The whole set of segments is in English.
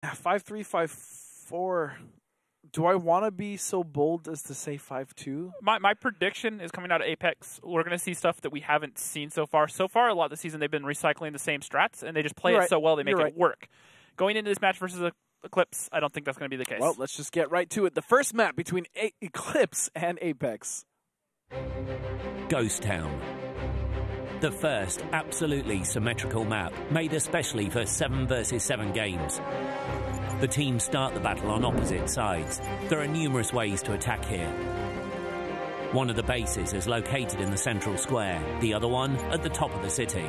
5-3, 5-4. Do I want to be so bold as to say 5-2? My prediction is coming out of Apex, we're going to see stuff that we haven't seen so far. So far, a lot of the season, they've been recycling the same strats, and they just play it so well, they make it work. Going into this match versus eClipse, I don't think that's going to be the case. Well, let's just get right to it. The first map between eClipse and Apex. Ghost Town. The first absolutely symmetrical map, made especially for 7 versus 7 games. The teams start the battle on opposite sides. There are numerous ways to attack here. One of the bases is located in the central square, the other one at the top of the city.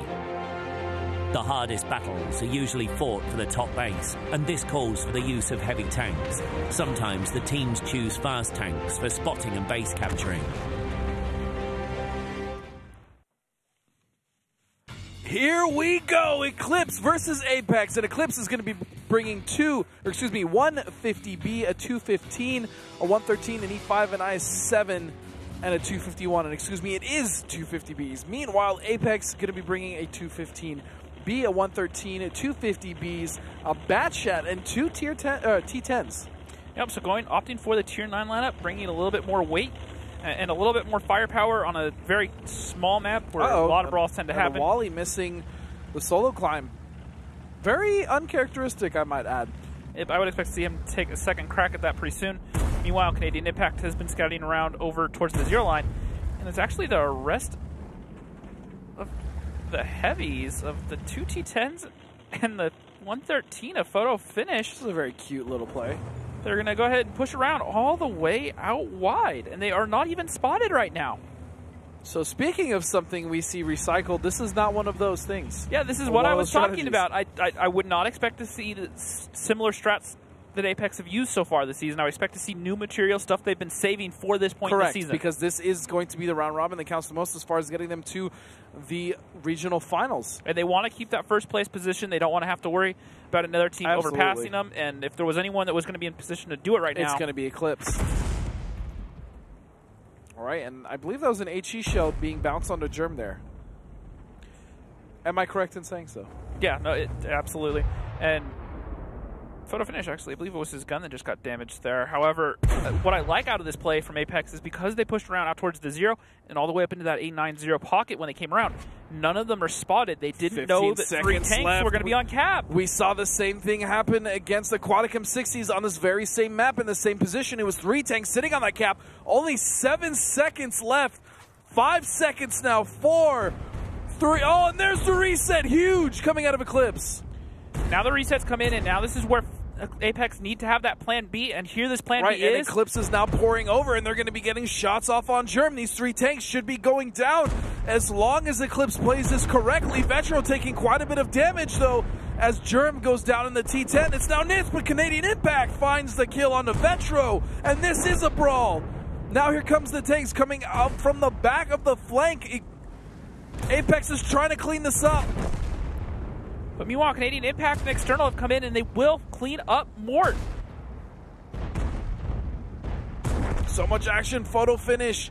The hardest battles are usually fought for the top base, and this calls for the use of heavy tanks. Sometimes the teams choose fast tanks for spotting and base capturing. Here we go, eClipse versus Apex, and eClipse is going to be bringing one 50B, a 215, a 113, an E5, an I7, and a 251, and it is 250Bs. Meanwhile, Apex is going to be bringing a 215B, a 113, a 250Bs, a Batchat, and 2 T10s. Yep, so opting for the Tier 9 lineup, bringing a little bit more weight and a little bit more firepower on a very small map where a lot of brawls tend to happen. Wally missing the solo climb. Very uncharacteristic, I might add. I would expect to see him take a second crack at that pretty soon. Meanwhile, Canadian Impact has been scouting around over towards the 0 line, and it's actually the rest of the heavies of the 2 T10s and the 113, a photo finish. This is a very cute little play. They're going to go ahead and push around all the way out wide, and they are not even spotted right now. So speaking of something we see recycled, this is not one of those things. Yeah, this is what I was talking about. I would not expect to see the similar strats that Apex have used so far this season. I would expect to see new material, stuff they've been saving for this point in the season. Because this is going to be the round robin that counts the most as far as getting them to the regional finals. And they want to keep that first place position. They don't want to have to worry about another team overpassing them. And if there was anyone that was going to be in position to do it right now, it's going to be Eclipse. All right, and I believe that was an HE shell being bounced onto Germ there. Am I correct in saying so? Yeah, no, absolutely. And photo finish, actually, I believe it was his gun that just got damaged there. However, what I like out of this play from Apex is because they pushed around out towards the 0 and all the way up into that 890 pocket when they came around, none of them are spotted. They didn't know that 3 tanks were going to be on cap. We saw the same thing happen against the Quadicum 60s on this very same map in the same position. It was 3 tanks sitting on that cap. Only 7 seconds left. 5 seconds now. 4, 3. Oh, and there's the reset. Huge coming out of Eclipse. Now the resets come in, and now this is where Apex need to have that plan B, and here this plan B is. And Eclipse is now pouring over, and they're going to be getting shots off on Germ. These 3 tanks should be going down as long as Eclipse plays this correctly. Vetro taking quite a bit of damage, though, as Germ goes down in the T10. It's now Nitz, but Canadian Impact finds the kill onto Vetro, and this is a brawl. Now here comes the tanks coming out from the back of the flank. Apex is trying to clean this up. But meanwhile, Canadian Impact and External have come in, and they will clean up Mort. So much action. Photo finish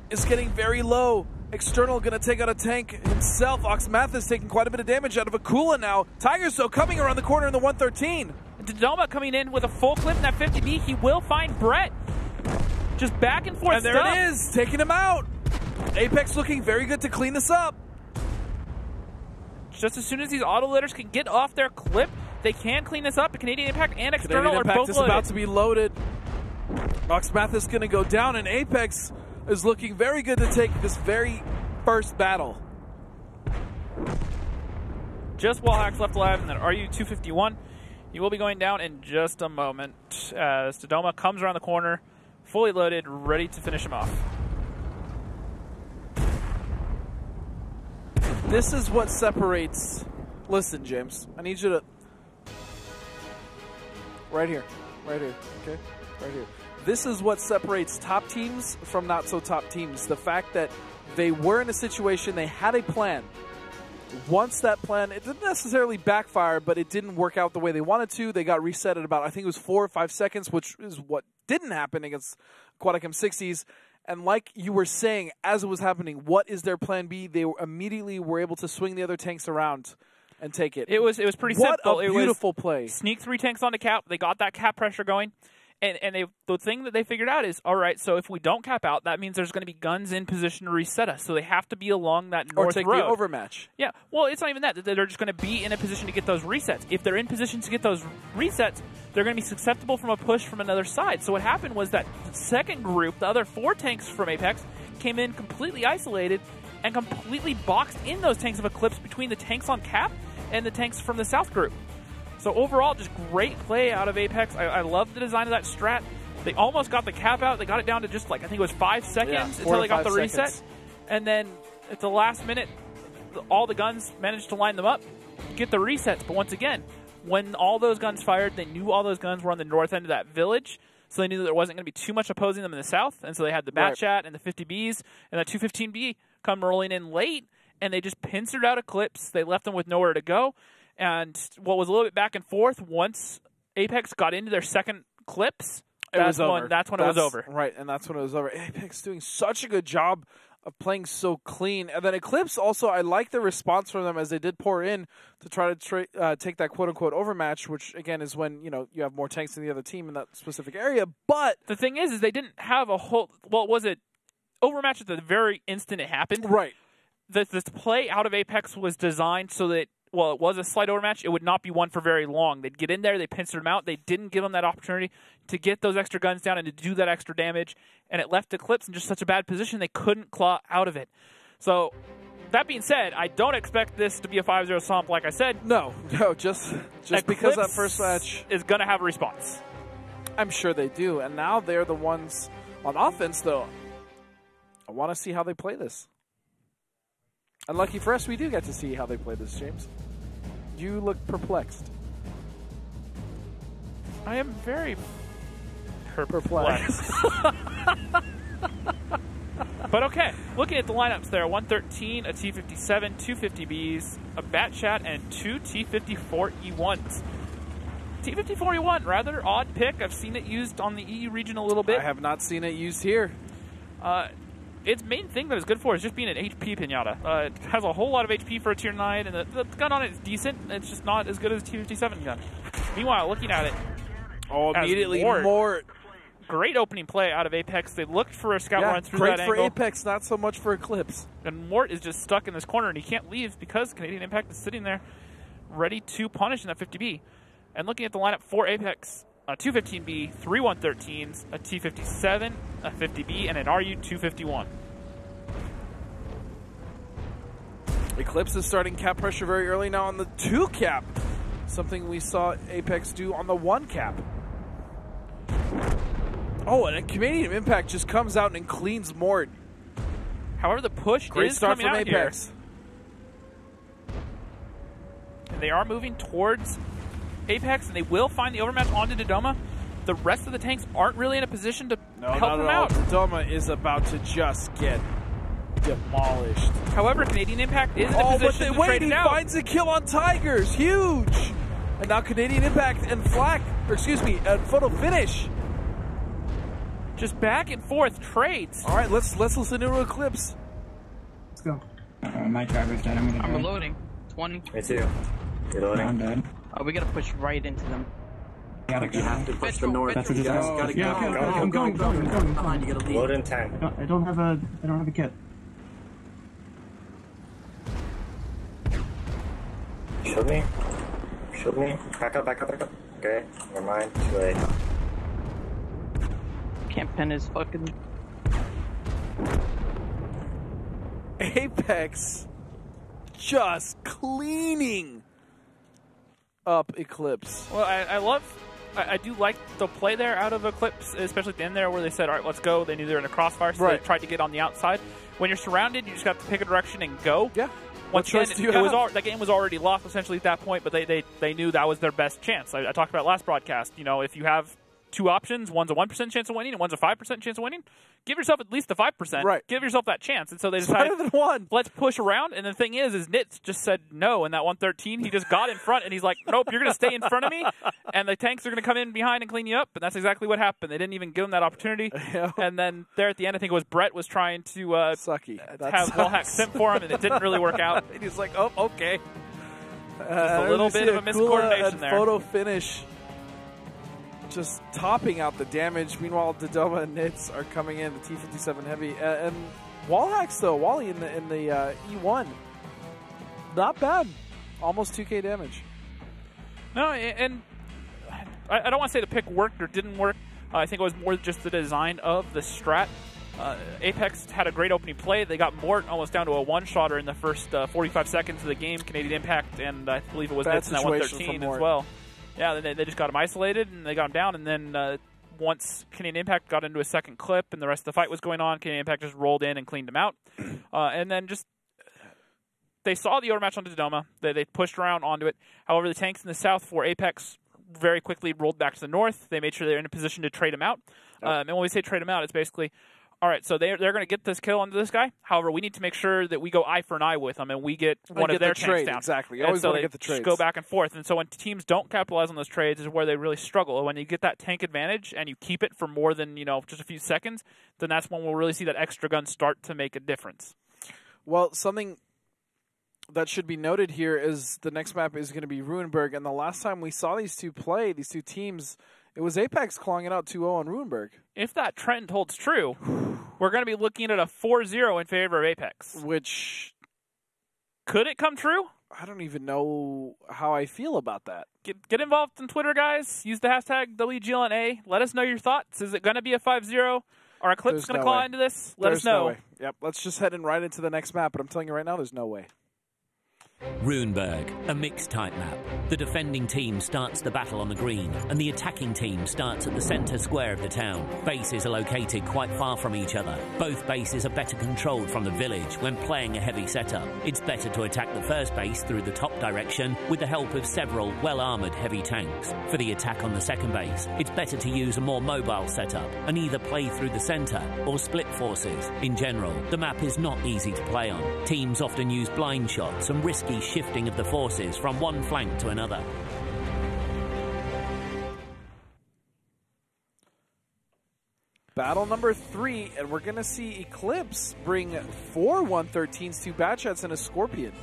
is getting very low. External going to take out a tank himself. Oxmathis taking quite a bit of damage out of Akula now. Tigers, though, coming around the corner in the 113. Dodoma coming in with a full clip in that 50B. He will find Brett. Just back and forth. And there it is, taking him out. Apex looking very good to clean this up. Just as soon as these auto loaders can get off their clip, they can clean this up. Canadian Impact and External are both loaded. Canadian Impact is about to be loaded. Oxmathis is going to go down, and Apex is looking very good to take this very first battle. Just Wallhacks left alive, and then RU-251. He will be going down in just a moment as Dodoma comes around the corner, fully loaded, ready to finish him off. This is what separates... Listen, James, I need you to... Right here, okay? Right here. This is what separates top teams from not so top teams. The fact that they were in a situation, they had a plan. Once that plan, it didn't necessarily backfire, but it didn't work out the way they wanted to. They got reset at about, I think it was 4 or 5 seconds, which is what didn't happen against Quadicum 60s. And like you were saying, as it was happening, what is their plan B? They immediately were able to swing the other tanks around and take it. It was pretty what simple. A it beautiful was play. Sneak 3 tanks onto cap. They got that cap pressure going. And the thing that they figured out is, all right, so if we don't cap out, that means there's going to be guns in position to reset us. So they have to be along that north road. Or take the overmatch. Yeah, well, it's not even that. They're just going to be in a position to get those resets. If they're in position to get those resets, they're going to be susceptible from a push from another side. So what happened was that the second group, the other 4 tanks from Apex, came in completely isolated and completely boxed in those tanks of Eclipse between the tanks on cap and the tanks from the south group. So overall, just great play out of Apex. I love the design of that strat. They almost got the cap out. They got it down to just like, I think it was 5 seconds until they got the reset. And then at the last minute, all the guns managed to line them up, get the resets. But once again, when all those guns fired, they knew all those guns were on the north end of that village. So they knew that there wasn't going to be too much opposing them in the south. And so they had the Batchat and the 50Bs and the 215B come rolling in late. And they just pincered out Eclipse. They left them with nowhere to go. And what was a little bit back and forth, once Apex got into their second clips, that's when it was over. Right, and that's when it was over. Apex doing such a good job of playing so clean. And then Eclipse also, I like the response from them as they did pour in to try to take that quote-unquote overmatch, which, again, is when you have more tanks than the other team in that specific area. But the thing is they didn't have a whole – well, was it overmatch at the very instant it happened? Right. This play out of Apex was designed so that, well, it was a slight overmatch. It would not be one for very long. They'd get in there. They pincered them out. They didn't give them that opportunity to get those extra guns down and to do that extra damage. And it left Eclipse in just such a bad position they couldn't claw out of it. So, that being said, I don't expect this to be a 5-0 stomp like I said. No, just because that first match is going to have a response. I'm sure they do. And now they're the ones on offense, though. I want to see how they play this. And lucky for us, we do get to see how they play this, James. You look perplexed. I am very perplexed. But okay, looking at the lineups there, 113, a T-57, 2 50Bs, a Batchat, and 2 T-54E1s. T-54E1, rather odd pick. I've seen it used on the EU region a little bit. I have not seen it used here. Its main thing that it's good for is just being an HP pinata. It has a whole lot of HP for a tier 9, and the gun on it is decent. It's just not as good as a T-57 gun. Meanwhile, looking at it, immediately Mort. Great opening play out of Apex. They looked for a scout run through that angle. Great for Apex, not so much for Eclipse. And Mort is just stuck in this corner, and he can't leave because Canadian Impact is sitting there ready to punish in that 50B. And looking at the lineup for Apex, a 215B, 3 113s, a T-57, a 50B, and an RU-251. Eclipse is starting cap pressure very early now on the 2 cap. Something we saw Apex do on the 1 cap. Oh, and Canadian Impact just comes out and cleans Mort. However, the push is coming out Apex. Here. And they are moving towards Apex, and they will find the overmatch onto Dodoma. The rest of the tanks aren't really in a position to help them out. Dodoma is about to just get demolished. However, Canadian Impact is in a position to trade it out. He finds a kill on Tigers. Huge! And now Canadian Impact and Photo Finish. Just back and forth trades. All right, let's listen to Eclipse. Let's go. My driver's dead. I'm reloading. 20. Me too. Reloading. I'm dead. Oh, we gotta push right into them. You have to push the north. That's what you gotta go. I'm going. Come on, you gotta leave. Load in 10. I don't have a kit. Shoot me. Back up. Okay, never mind. Too late. Can't pin his fucking... Apex just cleaning up Eclipse. Well, I do like the play there out of Eclipse, especially at the end there where they said, all right, let's go. They knew they were in a crossfire, so they tried to get on the outside. When you're surrounded, you just have to pick a direction and go. Yeah. Once again, that game was already lost essentially at that point, but they knew that was their best chance. I talked about last broadcast. If you have 2 options, one's a 1% chance of winning and one's a 5% chance of winning, give yourself at least the 5%. Right. Give yourself that chance. And so they decided, better than one. Let's push around. And the thing is Nitz just said no in that 113. He just got in front, and he's like, nope, you're going to stay in front of me, and the tanks are going to come in behind and clean you up. And that's exactly what happened. They didn't even give him that opportunity. Yeah. And then there at the end, I think it was Brett was trying to have Wallhack simp for him, and it didn't really work out. He's like, oh, okay. a little bit of a miscoordination there. Photo finish just topping out the damage. Meanwhile, Dodoma and Nits are coming in, the T-57 Heavy. And Wallhacks, though, Wally in the E1. Not bad. Almost 2K damage. No, and I don't want to say the pick worked or didn't work. I think it was more just the design of the strat. Apex had a great opening play. They got Mort almost down to a one-shotter in the first 45 seconds of the game. Canadian Impact, and I believe it was Nits in that 113 as well. Yeah, they just got him isolated, and they got him down. And then once Canadian Impact got into a second clip and the rest of the fight was going on, Canadian Impact just rolled in and cleaned him out. And then just they saw the overmatch onto Dodoma. They pushed around onto it. However, the tanks in the south for Apex very quickly rolled back to the north. They made sure they're in a position to trade him out. And when we say trade him out, it's basically, all right, so they're going to get this kill onto this guy. However, we need to make sure that we go eye for an eye with them and we get one of their tanks down. Exactly. You always want to get the trades. Just go back and forth. And so when teams don't capitalize on those trades is where they really struggle. When you get that tank advantage and you keep it for more than, just a few seconds, then that's when we'll really see that extra gun start to make a difference. Well, something that should be noted here is the next map is going to be Ruinberg. And the last time we saw these two play, these two teams, it was Apex clawing it out 2-0 on Ruinberg. If that trend holds true, we're going to be looking at a 4-0 in favor of Apex. Which, could it come true? I don't even know how I feel about that. Get involved on Twitter, guys. Use the hashtag WGLNA. Let us know your thoughts. Is it going to be a 5-0? Are Eclipse going to claw into this? Let us know. No way. Yep, let's just head in right into the next map. But I'm telling you right now, there's no way. Ruinberg, a mixed-type map. The defending team starts the battle on the green, and the attacking team starts at the centre square of the town. Bases are located quite far from each other. Both bases are better controlled from the village when playing a heavy setup. It's better to attack the first base through the top direction with the help of several well-armoured heavy tanks. For the attack on the second base, it's better to use a more mobile setup and either play through the centre or split forces. In general, the map is not easy to play on. Teams often use blind shots and risky shifting of the forces from one flank to another. Battle number 3, and we're going to see Eclipse bring 4 113s, 2 Batchats, and a Scorpion.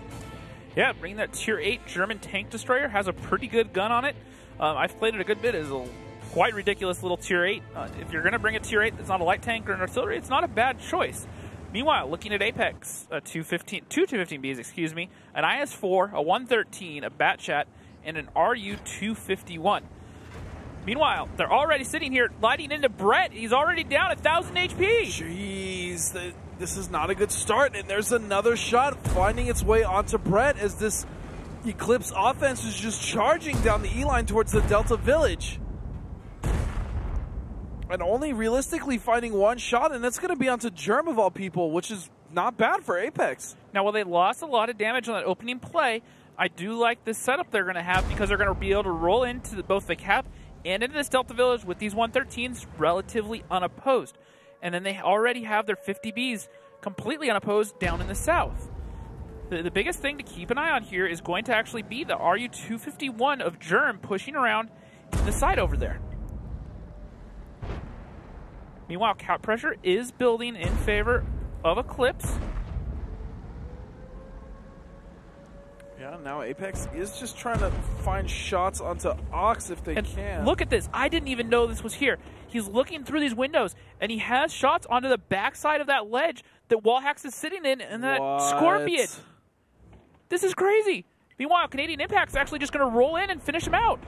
Yeah, bringing that Tier 8 German tank destroyer. Has a pretty good gun on it. I've played it a good bit. It's a quite ridiculous little Tier 8. If you're going to bring a Tier 8 that's not a light tank or an artillery, it's not a bad choice. Meanwhile, looking at Apex, two 215Bs, excuse me, an IS-4, a 113, a Batchat, and an RU-251. Meanwhile, they're already sitting here lighting into Brett. He's already down 1,000 HP. Jeez, this is not a good start, and there's another shot finding its way onto Brett as this Eclipse offense is just charging down the E-line towards the Delta Village. And only realistically finding one shot, and that's going to be onto Germ of all people, which is not bad for Apex. Now, while they lost a lot of damage on that opening play, I do like the setup they're going to have because they're going to be able to roll into both the cap and into this Delta Village with these 113s relatively unopposed. And then they already have their 50Bs completely unopposed down in the south. The biggest thing to keep an eye on here is going to actually be the RU-251 of Germ pushing around to the side over there. Meanwhile, cap pressure is building in favor of Eclipse. Yeah, now Apex is just trying to find shots onto Ox if they can. Look at this. I didn't even know this was here. He's looking through these windows, and he has shots onto the backside of that ledge that Wallhacks is sitting in, and that Scorpion. This is crazy. Meanwhile, Canadian Impact is actually just going to roll in and finish him out.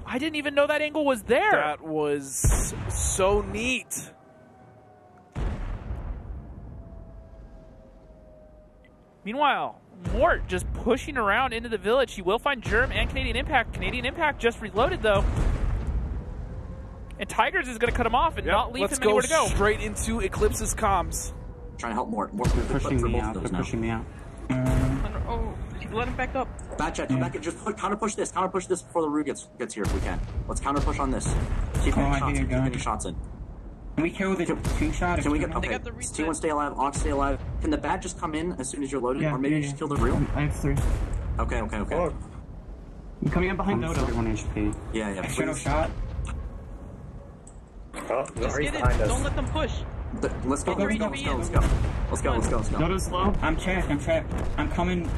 I didn't even know that angle was there. That was so neat. Meanwhile, Mort just pushing around into the village. He will find Germ and Canadian Impact. Canadian Impact just reloaded, though. And Tigers is going to cut him off and not leave him anywhere to go. Let's go straight into Eclipse's comms. Trying to help Mort. Mort's pushing me out. They're pushing me out. Oh, let him back up. Batchat, come back and just counter push this. Counter push this before the Rue gets here if we can. Let's counter push on this. Keep getting shots in. Can we kill the two-shot? Can we get, okay, T1 stay alive, Ox stay alive. Can the bat just come in as soon as you're loaded? Yeah, or maybe just kill the Rue? I have 3. Okay. I'm coming in behind Dodo. 31 HP. Yeah, Extra no shot. Oh, Just get it. Don't let them push. Let's go. Go, Let's go. go, Let's go. Let's go. Let's go. Let's go. Dodo's slow. I'm trapped. I'm coming.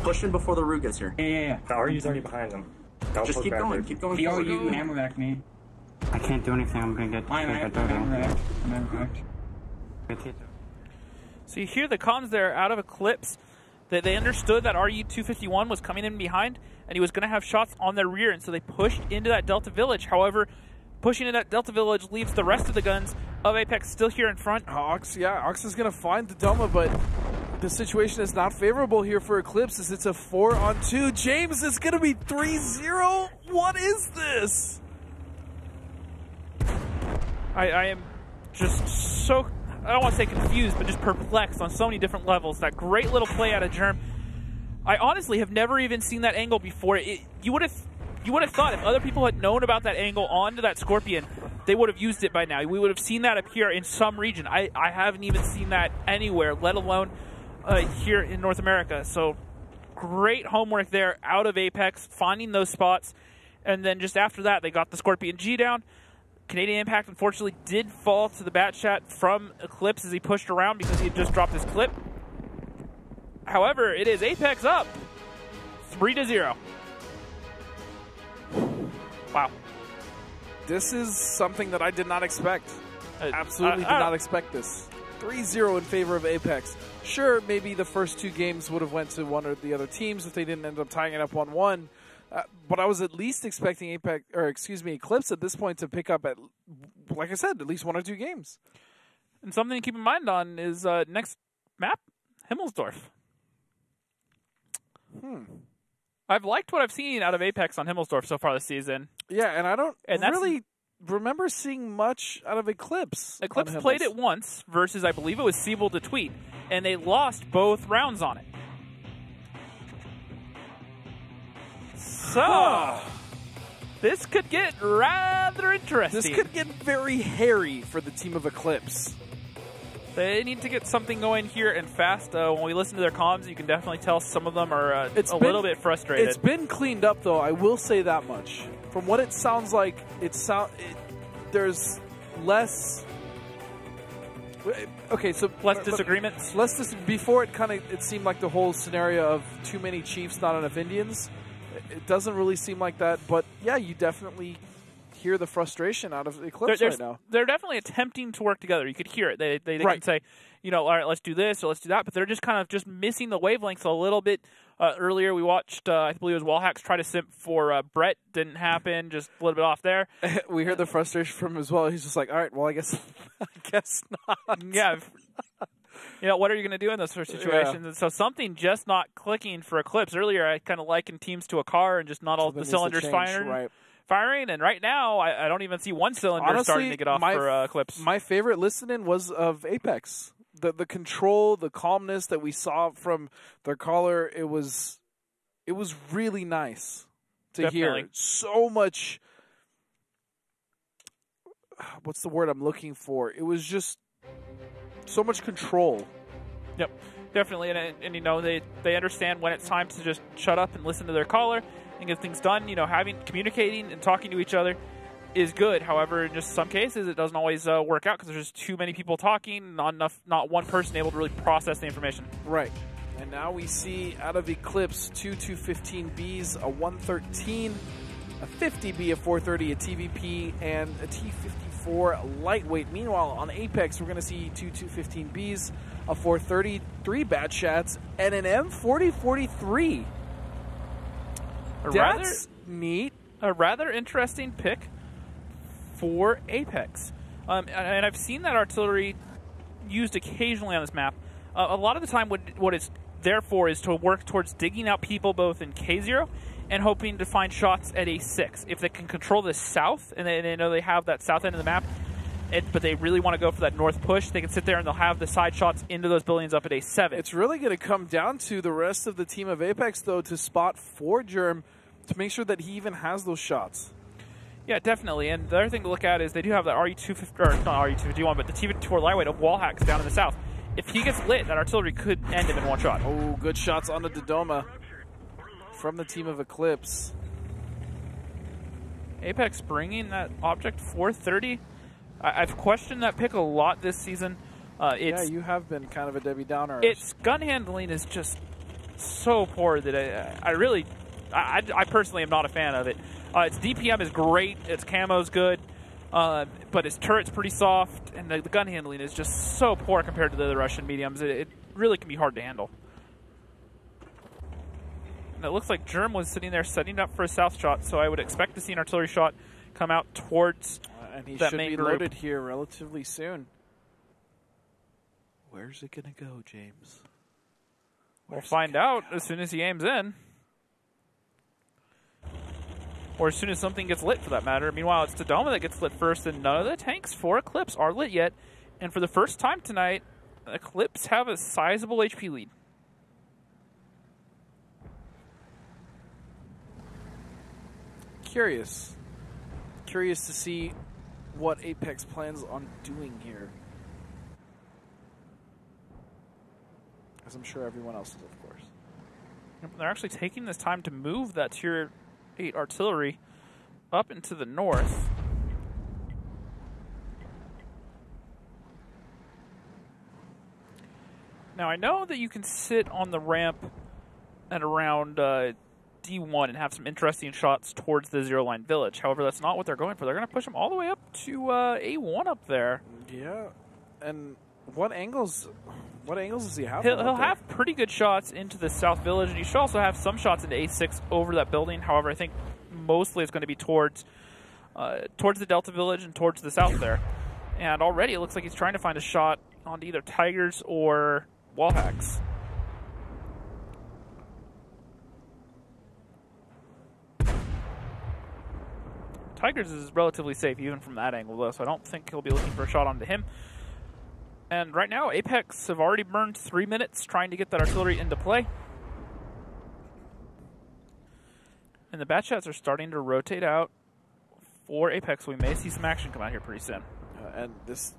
Push in before the root gets here. Yeah. The RU's already behind them. Don't Just poke keep back going. there. Keep going. The forward. RU ammo back me. I can't do anything. I'm gonna get I'm hit by Dodo. wrecked. So you hear the comms there out of Eclipse that they understood that RU-251 was coming in behind and he was going to have shots on their rear, and so they pushed into that Delta Village. However, pushing into that Delta Village leaves the rest of the guns of Apex still here in front. Ox is going to find the Doma, but the situation is not favorable here for Eclipse as it's a 4-on-2. James, it's going to be 3-0. What is this? I am just so, I don't want to say confused, but just perplexed on so many different levels. That great little play out of Germ. I honestly have never even seen that angle before. You would have thought if other people had known about that angle onto that Scorpion, they would have used it by now. We would have seen that appear in some region. I haven't even seen that anywhere, let alone here in North America. So great homework there out of Apex, finding those spots. And then just after that, they got the Scorpion G down. Canadian Impact, unfortunately, did fall to the bat shot from Eclipse as he pushed around because he had just dropped his clip. However, it is Apex up 3-0. Wow. This is something that I did not expect. Absolutely did not expect this. 3-0 in favor of Apex. Sure, maybe the first two games would have went to one or the other teams if they didn't end up tying it up 1-1. But I was at least expecting Eclipse at this point to pick up, like I said, at least one or two games. And something to keep in mind on is next map, Himmelsdorf. I've liked what I've seen out of Apex on Himmelsdorf so far this season. Yeah, and I don't really remember seeing much out of Eclipse. Eclipse played it once versus, I believe it was Siebel to Tweet, and they lost both rounds on it. So, this could get rather interesting. This could get very hairy for the team of Eclipse. They need to get something going here and fast. When we listen to their comms, you can definitely tell some of them are a little bit frustrated. It's been cleaned up, though. I will say that much. From what it sounds like, there's less. Okay, so less disagreements. Before it seemed like the whole scenario of too many Chiefs, not enough Indians. It doesn't really seem like that, but yeah, you definitely hear the frustration out of Eclipse right now. They're definitely attempting to work together. You could hear it. They can say, all right, let's do this or let's do that, but they're just kind of just missing the wavelengths a little bit. Earlier we watched, I believe it was Wallhacks try to simp for Brett. Didn't happen, just a little bit off there. We heard the frustration from him as well. He's just like, all right, well, I guess not. Yeah. What are you going to do in those sort of situations? Yeah. And so something just not clicking for Eclipse. Earlier, I kind of likened teams to a car and just not all the cylinders firing. And right now, I don't even see one cylinder starting to get off for Eclipse. My favorite listening was of Apex. The control, the calmness that we saw from their caller, it was really nice to hear. So much. What's the word I'm looking for? It was just so much control. Yep, definitely. And they understand when it's time to just shut up and listen to their caller and get things done. Communicating and talking to each other is good. However, in just some cases, it doesn't always work out because there's just too many people talking, not one person able to really process the information. Right. And now we see out of Eclipse 2 215Bs, a 113, a 50B, a 430, a TVP, and a T54 lightweight. Meanwhile, on Apex, we're going to see 2 215Bs, a 430, 3 bad shots, and an M4043. That's neat. A rather interesting pick for Apex. And I've seen that artillery used occasionally on this map. A lot of the time what it's there for is to work towards digging out people both in K0 and hoping to find shots at A6. If they can control the south, and they know they have that south end of the map, but they really want to go for that north push, they can sit there and they'll have the side shots into those buildings up at A7. It's really going to come down to the rest of the team of Apex, though, to spot for Germ to make sure that he even has those shots. Yeah, definitely. And the other thing to look at is they do have the RU-250, or not RU-251, but the T-54 lightweight of Wallhacks down in the south. If he gets lit, that artillery could end him in one shot. Oh, good shots on the Dodoma from the team of Eclipse. Apex bringing that object 430 I've questioned that pick a lot this season. Yeah, you have been kind of a Debbie Downer. Its gun handling is just so poor that I personally am not a fan of it. Its DPM is great, its camo is good, but its turret's pretty soft, and the gun handling is just so poor compared to the other Russian mediums. It really can be hard to handle. And it looks like Germ was sitting there setting up for a south shot, so I would expect to see an artillery shot come out towards and he that should main be group. loaded here relatively soon. Where's it going to go, James? We'll find out as soon as he aims in. Or as soon as something gets lit, for that matter. Meanwhile, it's Tadoma that gets lit first, and none of the tanks for Eclipse are lit yet. And for the first time tonight, Eclipse have a sizable HP lead. Curious to see what Apex plans on doing here. As I'm sure everyone else is, of course. They're actually taking this time to move that Tier 8 artillery up into the north. Now, I know that you can sit on the ramp at around D1 and have some interesting shots towards the Zero Line Village. However, that's not what they're going for. They're going to push them all the way up to A1 up there. Yeah, and what angles does he have? He'll have pretty good shots into the South Village, and he should also have some shots into A6 over that building. However, I think mostly it's going to be towards the Delta Village and towards the south there. And already it looks like he's trying to find a shot on either Tigers or wall hacks. Tigers is relatively safe even from that angle, though, so I don't think he'll be looking for a shot onto him. And right now, Apex have already burned 3 minutes trying to get that artillery into play. And the bat shots are starting to rotate out for Apex. We may see some action come out here pretty soon. And this...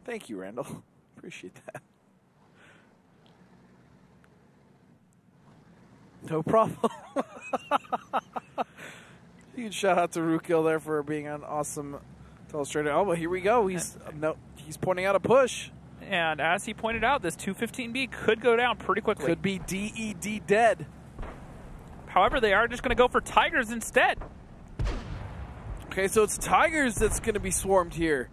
Thank you, Randall. Appreciate that. No problem. Huge shout out to Rukil there for being an awesome illustrator. Oh, but here we go. He's pointing out a push. And as he pointed out, this 215B could go down pretty quickly. Could be DED dead. However, they are just going to go for Tigers instead. Okay, so it's Tigers that's going to be swarmed here.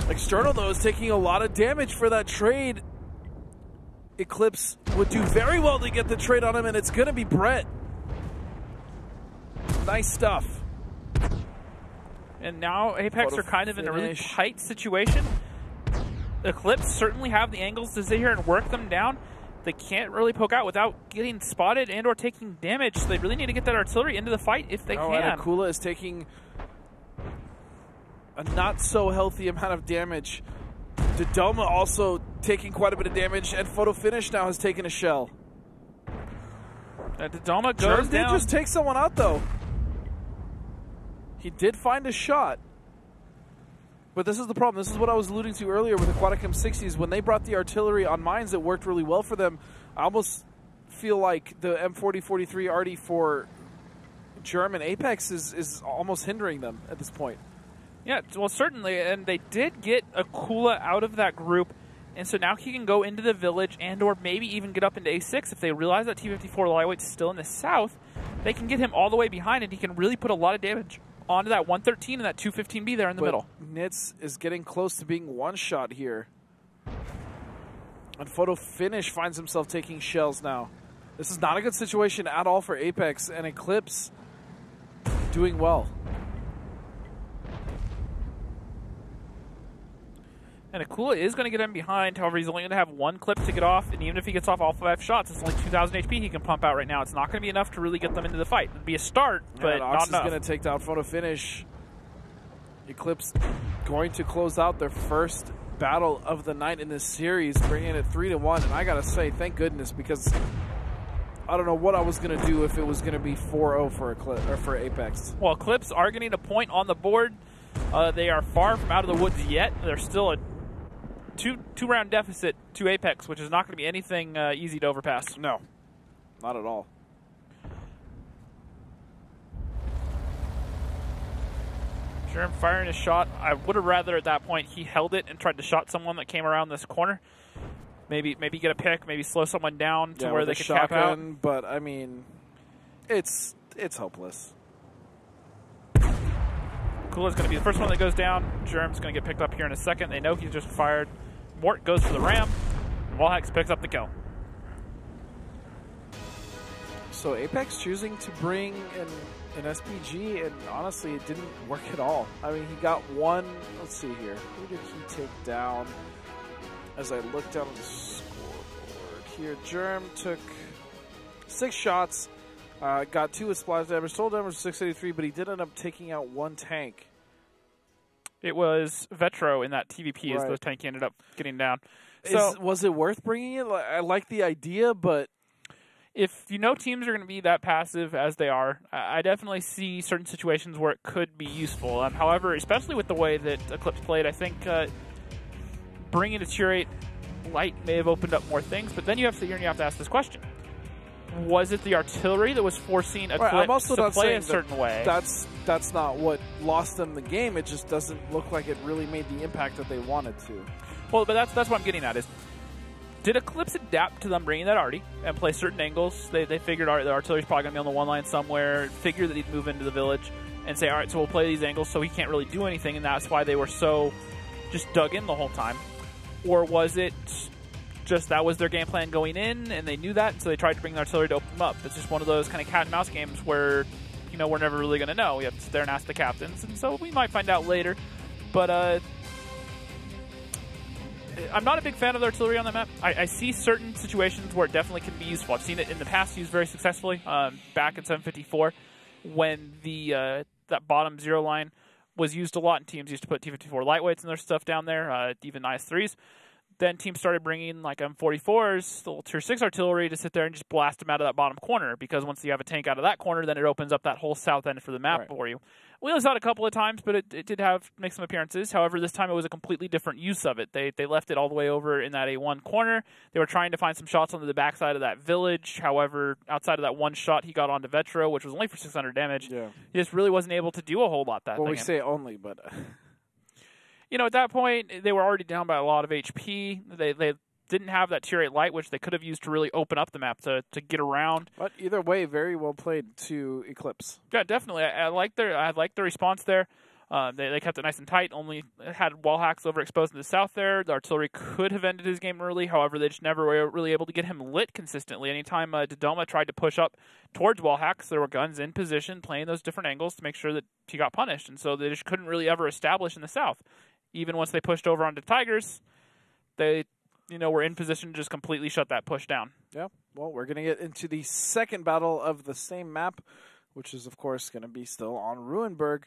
External, though, is taking a lot of damage for that trade. Eclipse would do very well to get the trade on him, and it's going to be Brett. Nice stuff. And now Apex are kind of in a really tight situation. Eclipse certainly have the angles to sit here and work them down. They can't really poke out without getting spotted and or taking damage, so they really need to get that artillery into the fight if they can. And Akula is taking a not-so-healthy amount of damage. Dodoma also taking quite a bit of damage, and Photo Finish now has taken a shell. Dodoma goes down. Did just take someone out, though. He did find a shot. But this is the problem. This is what I was alluding to earlier with the Aquatic M60s. When they brought the artillery on mines, it worked really well for them. I almost feel like the M40-43 RD for German Apex is almost hindering them at this point. Yeah, well, certainly, and they did get Akula out of that group, and so now he can go into the village and or maybe even get up into A6. If they realize that T-54 Lightweight's still in the south, they can get him all the way behind, and he can really put a lot of damage onto that 113 and that 215B there in the middle. Nitz is getting close to being one-shot here. And Photo Finish finds himself taking shells now. This is not a good situation at all for Apex, and Eclipse doing well. And Akula is going to get him behind. However, he's only going to have one clip to get off, and even if he gets off all 5 shots, it's only 2,000 HP he can pump out right now. It's not going to be enough to really get them into the fight. It'd be a start, but not enough. Ox is going to take down Photo Finish. Eclipse going to close out their first battle of the night in this series, bringing it 3-1. And I got to say, thank goodness, because I don't know what I was going to do if it was going to be 4-0 for Apex. Well, Eclipse are getting a point on the board. They are far from out of the woods yet. They're still a two-round deficit to Apex, which is not going to be anything easy to overpass. No, not at all. Germ firing his shot. I would have rather at that point he held it and tried to shot someone that came around this corner. Maybe get a pick, maybe slow someone down to where they could cap out. But I mean, it's hopeless. Kula's going to be the first one that goes down. Germ's going to get picked up here in a second. They know he's just fired. Mort goes for the ram. And Wallhacks picks up the kill. So Apex choosing to bring an SPG, and honestly, it didn't work at all. I mean, he got one. Let's see here. Who did he take down? As I look down at the scoreboard here, Germ took 6 shots. Got 2 with splash damage, total damage 683, but he did end up taking out 1 tank. It was Vetro in that TVP as the tank ended up getting down. So was it worth bringing it? I like the idea, but if you know teams are going to be that passive as they are, I definitely see certain situations where it could be useful. However, especially with the way that eClipse played, I think bringing a tier 8 light may have opened up more things, but then you have to sit here and you have to ask this question. Was it the artillery that was forcing eClipse to play a certain way? That's not what lost them the game. It just doesn't look like it really made the impact that they wanted to. Well, but that's what I'm getting at is, did eClipse adapt to them bringing that arty and play certain angles? They figured the artillery's probably going to be on the one line somewhere, figured that he'd move into the village and say, all right, so we'll play these angles so he can't really do anything, and that's why they were so just dug in the whole time? Or was it just that was their game plan going in, and they knew that, so they tried to bring the artillery to open them up? It's just one of those kind of cat and mouse games where, you know, we're never really going to know. We have to sit there and ask the captains, and so we might find out later. But I'm not a big fan of the artillery on that map. I see certain situations where it definitely can be useful. I've seen it in the past used very successfully. Back in 754, when the that bottom 0 line was used a lot, and teams used to put T-54 lightweights and their stuff down there, even IS-3s. Then teams started bringing like M44s, the little tier 6 artillery, to sit there and just blast them out of that bottom corner, because once you have a tank out of that corner, then it opens up that whole south end for the map for you. We only saw it a couple of times, but it did make some appearances. However, this time it was a completely different use of it. They left it all the way over in that A1 corner. They were trying to find some shots onto the backside of that village. However, outside of that one shot, he got onto Vetro, which was only for 600 damage. Yeah. He just really wasn't able to do a whole lot that Well, we say only, but you know, at that point, they were already down by a lot of HP. They didn't have that tier 8 light, which they could have used to really open up the map to get around. But either way, very well played to eClipse. Yeah, definitely. I like their response there. They kept it nice and tight. Only had wall hacks overexposed in the south there. The artillery could have ended his game early. However, they just never were really able to get him lit consistently. Anytime Dodoma tried to push up towards wall hacks, there were guns in position playing those different angles to make sure that he got punished. And so they just couldn't really ever establish in the south. Even once they pushed over onto Tigers, they were in position to just completely shut that push down. Yeah, well, we're going to get into the second battle of the same map, which is, of course, going to be still on Ruinberg.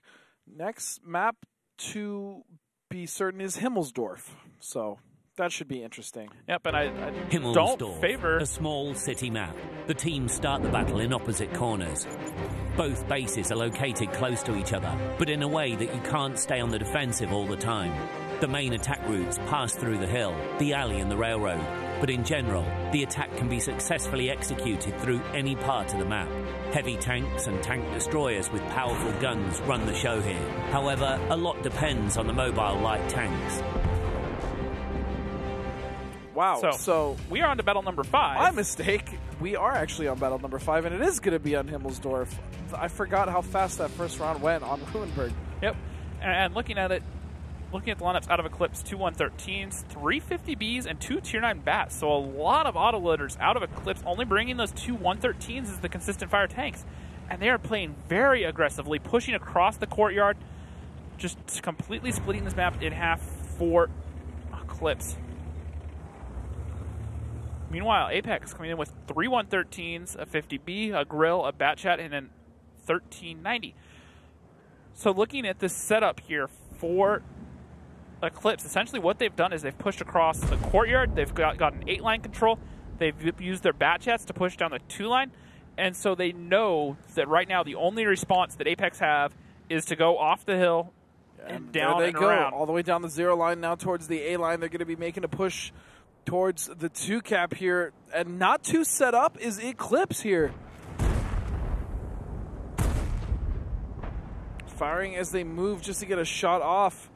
Next map, to be certain, is Himmelsdorf. So that should be interesting. Yep, and I Himmelsdorf, don't favor a small city map. The teams start the battle in opposite corners. Both bases are located close to each other, but in a way that you can't stay on the defensive all the time. The main attack routes pass through the hill, the alley and the railroad, but in general, the attack can be successfully executed through any part of the map. Heavy tanks and tank destroyers with powerful guns run the show here. However, a lot depends on the mobile light tanks. Wow, so we are on to battle number 5. My mistake. We are actually on battle number 5, and it is going to be on Himmelsdorf. I forgot how fast that first round went on Ruinberg. Yep, and looking at the lineups out of eClipse, 2 113s, 350Bs, and 2 tier 9 bats. So a lot of autoloaders out of eClipse, only bringing those 2 113s as the consistent fire tanks. And they are playing very aggressively, pushing across the courtyard, just completely splitting this map in half for eClipse. Meanwhile, Apex coming in with 3 113s, a 50B, a grill, a bat chat, and an 1390. So looking at this setup here for eClipse, essentially what they've done is they've pushed across the courtyard. They've got an 8-line control. They've used their bat chats to push down the 2-line. And so they know that right now the only response that Apex have is to go off the hill and down there they and go, around. all the way down the 0 line, now towards the A line. They're going to be making a push towards the 2 cap here, and not too set up is eClipse here. firing as they move just to get a shot off.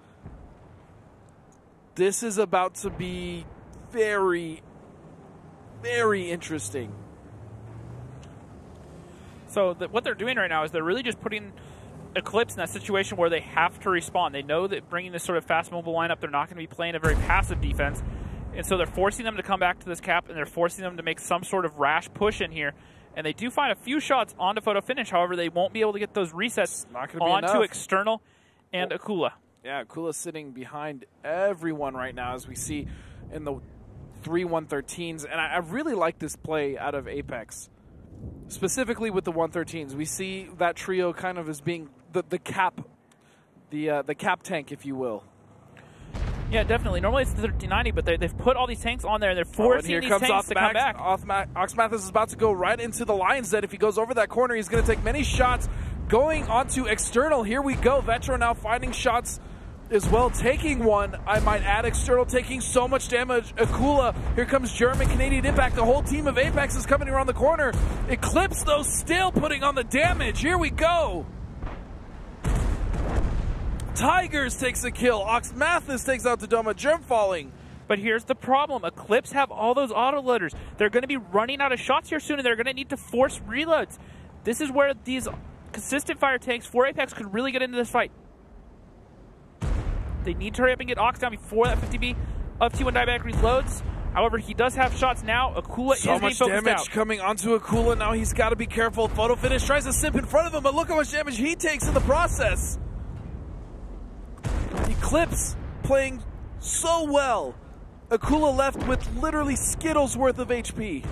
This is about to be very, very interesting. So what they're doing right now is they're really just putting eClipse in that situation where they have to respond. They know that bringing this sort of fast mobile lineup, they're not going to be playing a very passive defense. And so they're forcing them to come back to this cap, and they're forcing them to make some sort of rash push in here. And they do find a few shots onto photo finish. However, they won't be able to get those resets onto external and Akula. Yeah, Akula's sitting behind everyone right now, as we see in the 3 113s. And I really like this play out of Apex, specifically with the 113s. We see that trio kind of as being the cap tank, if you will. Yeah, definitely. Normally it's the 1390, but they've put all these tanks on there, and they're forcing these tanks to come back. Oxmathis is about to go right into the Lion's Den. If he goes over that corner, he's going to take many shots. Going onto external, here we go. Vetro now finding shots as well, taking one. I might add external, taking so much damage. Akula, here comes German Canadian Impact. The whole team of Apex is coming around the corner. eClipse, though, still putting on the damage. Here we go. Tigers takes a kill. Oxmathis takes out Dodoma. Germ falling. But here's the problem. eClipse have all those autoloaders. They're going to be running out of shots here soon, and they're going to need to force reloads. This is where these consistent fire tanks for Apex could really get into this fight. They need to hurry up and get Ox down before that 50B of T1 Diabetic reloads. However, he does have shots now. Akula is being focused out. So much damage coming onto Akula. Now he's got to be careful. Photo finish tries to sip in front of him, but look how much damage he takes in the process. eClipse playing so well. Akula left with literally Skittles worth of HP.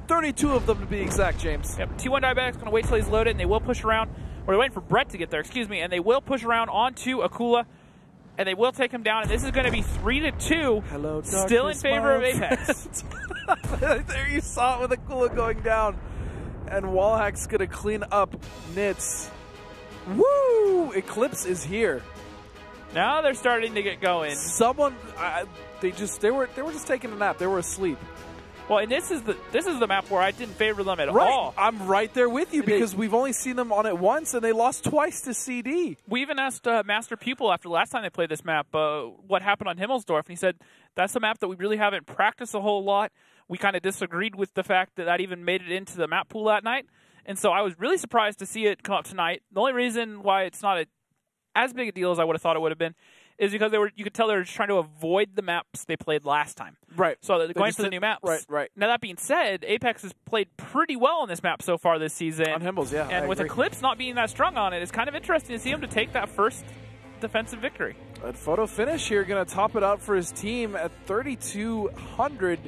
32 of them to be exact, James. Yep, T1 Diabetic's going to wait till he's loaded, and they will push around. Or they're waiting for Brett to get there, excuse me, and they will push around onto Akula, and they will take him down, and this is going to be 3-2. Hello, still in favor of Apex. There you saw it with Akula going down. And Wallhack's going to clean up Nits. Woo! eClipse is here. Now they're starting to get going. Someone, they were just taking a nap. They were asleep. Well, and this is the map where I didn't favor them at all. I'm right there with you because we've only seen them on it once, and they lost twice to CD. We even asked Master Pupil after the last time they played this map what happened on Himmelsdorf, and he said that's a map that we really haven't practiced a whole lot. We kind of disagreed with the fact that even made it into the map pool that night, and so I was really surprised to see it come up tonight. The only reason why it's not as big a deal as I would have thought it would have been is because you could tell they were just trying to avoid the maps they played last time. Right. So they're going for the new maps. Right. Now, that being said, Apex has played pretty well on this map so far this season. On Himmels, yeah. And with eClipse not being that strong on it, it's kind of interesting to see him to take that first defensive victory. A photo finish here, going to top it out for his team at 3,200.